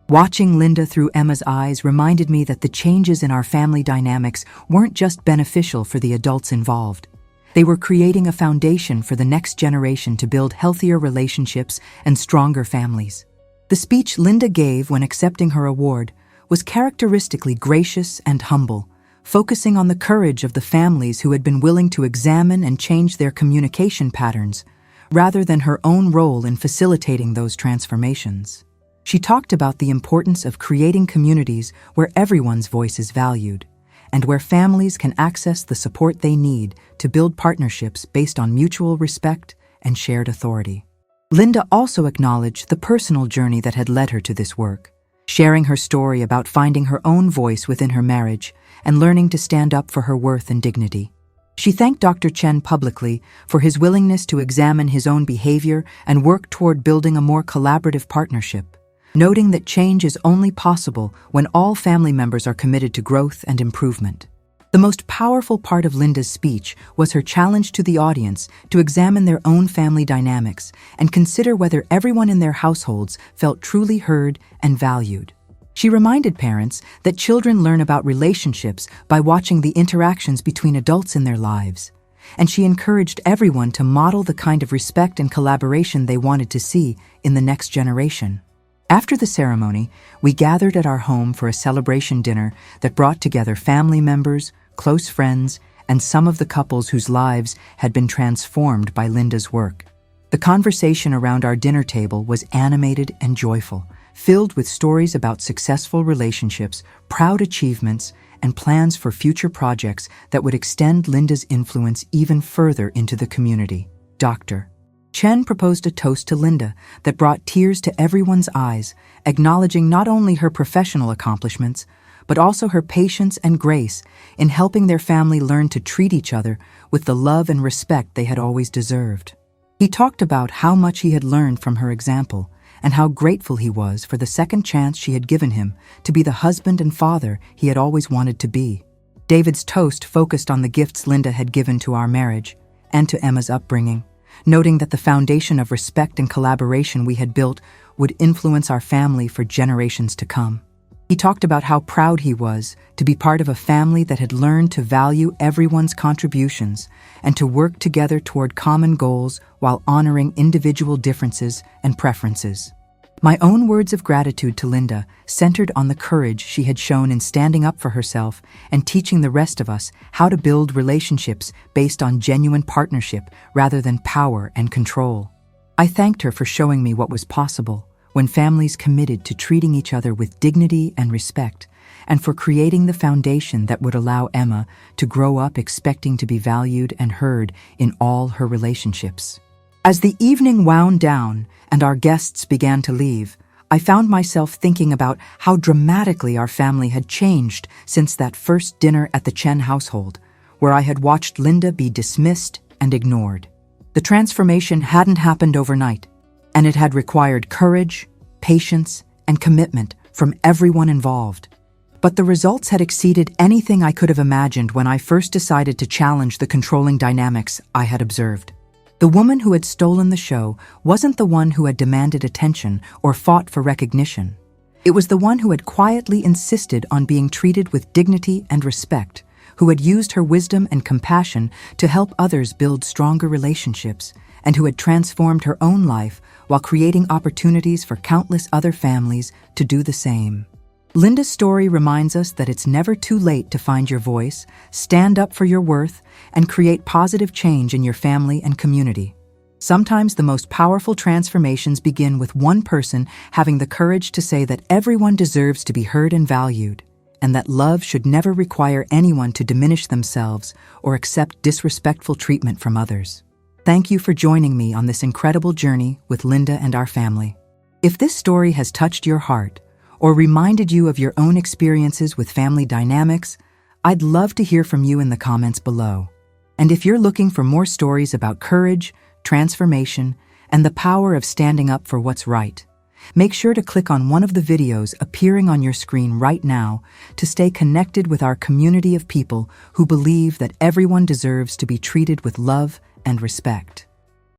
Watching Linda through Emma's eyes reminded me that the changes in our family dynamics weren't just beneficial for the adults involved. They were creating a foundation for the next generation to build healthier relationships and stronger families. The speech Linda gave when accepting her award was characteristically gracious and humble, focusing on the courage of the families who had been willing to examine and change their communication patterns, rather than her own role in facilitating those transformations. She talked about the importance of creating communities where everyone's voice is valued, and where families can access the support they need to build partnerships based on mutual respect and shared authority. Linda also acknowledged the personal journey that had led her to this work, sharing her story about finding her own voice within her marriage and learning to stand up for her worth and dignity. She thanked Dr. Chen publicly for his willingness to examine his own behavior and work toward building a more collaborative partnership, noting that change is only possible when all family members are committed to growth and improvement. The most powerful part of Linda's speech was her challenge to the audience to examine their own family dynamics and consider whether everyone in their households felt truly heard and valued. She reminded parents that children learn about relationships by watching the interactions between adults in their lives, and she encouraged everyone to model the kind of respect and collaboration they wanted to see in the next generation. After the ceremony, we gathered at our home for a celebration dinner that brought together family members, close friends, and some of the couples whose lives had been transformed by Linda's work. The conversation around our dinner table was animated and joyful, filled with stories about successful relationships, proud achievements, and plans for future projects that would extend Linda's influence even further into the community. Dr. Chen proposed a toast to Linda that brought tears to everyone's eyes, acknowledging not only her professional accomplishments, but also her patience and grace in helping their family learn to treat each other with the love and respect they had always deserved. He talked about how much he had learned from her example and how grateful he was for the second chance she had given him to be the husband and father he had always wanted to be. David's toast focused on the gifts Linda had given to our marriage and to Emma's upbringing, noting that the foundation of respect and collaboration we had built would influence our family for generations to come. He talked about how proud he was to be part of a family that had learned to value everyone's contributions and to work together toward common goals while honoring individual differences and preferences. My own words of gratitude to Linda centered on the courage she had shown in standing up for herself and teaching the rest of us how to build relationships based on genuine partnership rather than power and control. I thanked her for showing me what was possible when families committed to treating each other with dignity and respect, and for creating the foundation that would allow Emma to grow up expecting to be valued and heard in all her relationships. As the evening wound down and our guests began to leave, I found myself thinking about how dramatically our family had changed since that first dinner at the Chen household, where I had watched Linda be dismissed and ignored. The transformation hadn't happened overnight, and it had required courage, patience, and commitment from everyone involved. But the results had exceeded anything I could have imagined when I first decided to challenge the controlling dynamics I had observed. The woman who had stolen the show wasn't the one who had demanded attention or fought for recognition. It was the one who had quietly insisted on being treated with dignity and respect, who had used her wisdom and compassion to help others build stronger relationships, and who had transformed her own life while creating opportunities for countless other families to do the same. Linda's story reminds us that it's never too late to find your voice, stand up for your worth, and create positive change in your family and community. Sometimes the most powerful transformations begin with one person having the courage to say that everyone deserves to be heard and valued, and that love should never require anyone to diminish themselves or accept disrespectful treatment from others. Thank you for joining me on this incredible journey with Linda and our family. If this story has touched your heart or reminded you of your own experiences with family dynamics, I'd love to hear from you in the comments below. And if you're looking for more stories about courage, transformation, and the power of standing up for what's right, make sure to click on one of the videos appearing on your screen right now to stay connected with our community of people who believe that everyone deserves to be treated with love and respect.